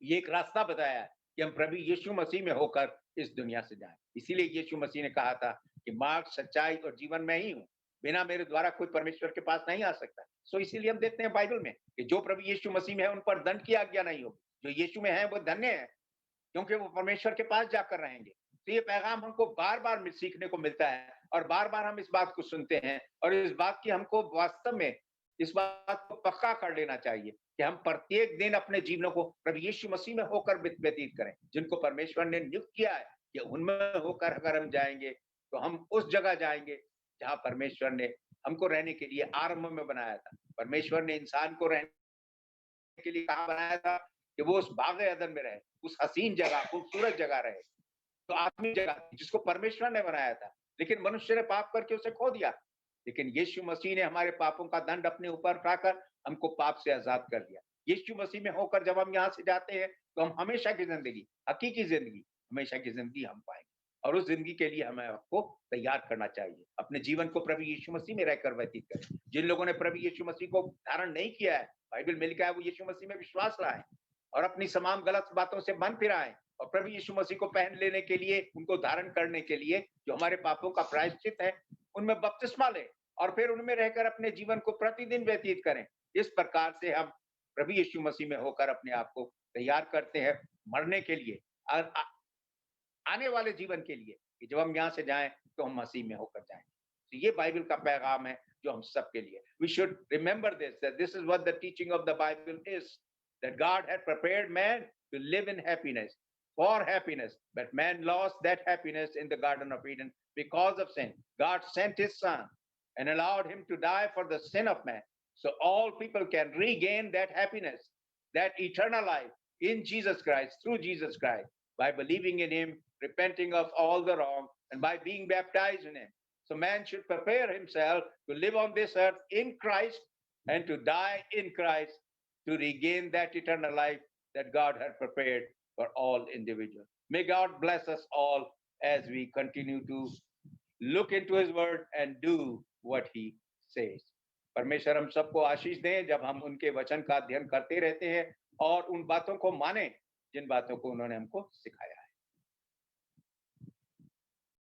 ये एक रास्ता बताया है कि हम प्रभु यीशु मसीह में होकर इस दुनिया से जाएं। इसीलिए यीशु मसीह ने कहा था कि मार्ग, सच्चाई और जीवन मैं ही हूँ, बिना मेरे द्वारा कोई परमेश्वर के पास नहीं आ सकता। सो इसीलिए हम देखते हैं बाइबल में कि जो प्रभु यीशु मसीह में है उन पर दंड की आज्ञा नहीं होगी। जो यीशु में है वो धन्य है, क्योंकि वो परमेश्वर के पास जाकर रहेंगे। तो ये पैगाम हमको बार-बार सीखने को मिलता है और बार-बार हम इस बात को सुनते हैं, और इस बात की हमको वास्तव में इस बात को पक्का कर लेना चाहिए कि हम प्रत्येक दिन अपने जीवनों को प्रभु यीशु मसीह में होकर व्यतीत करें। जिनको परमेश्वर ने नियुक्त किया है कि उनमें होकर अगर हम जाएंगे, तो हम उस जगह जाएंगे जहां परमेश्वर ने हमको रहने के लिए आरंभ में बनाया था। परमेश्वर ने इंसान को रहने के लिए कहा बनाया था कि वो उस बाग अदन में रहे, उस हसीन जगह, खूबसूरत जगह रहे, तो आत्मिक जगह थी जिसको परमेश्वर ने बनाया था। लेकिन मनुष्य ने पाप करके उसे खो दिया। लेकिन यीशु मसीह ने हमारे पापों का दंड अपने ऊपर उठाकर हमको पाप से आजाद कर दिया। यीशु मसीह में होकर जब हम यहाँ से जाते हैं, तो हम हमेशा की जिंदगी, हकीकी जिंदगी, हमेशा की जिंदगी हम पाएंगे। और उस जिंदगी के लिए हमें आपको तैयार करना चाहिए। अपने जीवन को प्रभु यीशु मसीह में रहकर व्यतीत करें। जिन लोगों ने प्रभु यीशु मसीह को धारण नहीं किया है, बाइबल में लिखा है, वो यीशु मसीह में विश्वास लाए और अपनी तमाम गलत बातों से मन फिराएं और प्रभु यीशु मसीह को पहन लेने के लिए, उनको धारण करने के लिए, जो हमारे पापों का प्रायश्चित है, उनमें बपतिस्मा लें और फिर उनमें रहकर अपने जीवन को प्रतिदिन व्यतीत करें। इस प्रकार से हम प्रभु यीशु मसीह में होकर अपने आप को तैयार करते हैं मरने के लिए और आने वाले जीवन के लिए, कि जब हम यहाँ से जाएं तो हम मसीह में होकर जाएं। तो ये बाइबल का पैगाम है जो हम सबके लिए। We should remember this, that this is what the teaching of the Bible is, that God had prepared man to live in happiness, for happiness, but man lost that happiness in the Garden of Eden because of sin. God sent his son and allowed him to die for the sin of man, so all people can regain that happiness, that eternal life in Jesus Christ, through Jesus Christ, by believing in him, repenting of all the wrong, and by being baptized in him. So man should prepare himself to live on this earth in Christ and to die in Christ to regain that eternal life that God had prepared for all individuals. May God bless us all as we continue to look into his word and do what he says. परमेश्वर हम सबको आशीष दें जब हम उनके वचन का अध्ययन करते रहते हैं और उन बातों को माने जिन बातों को उन्होंने हमको सिखाया है।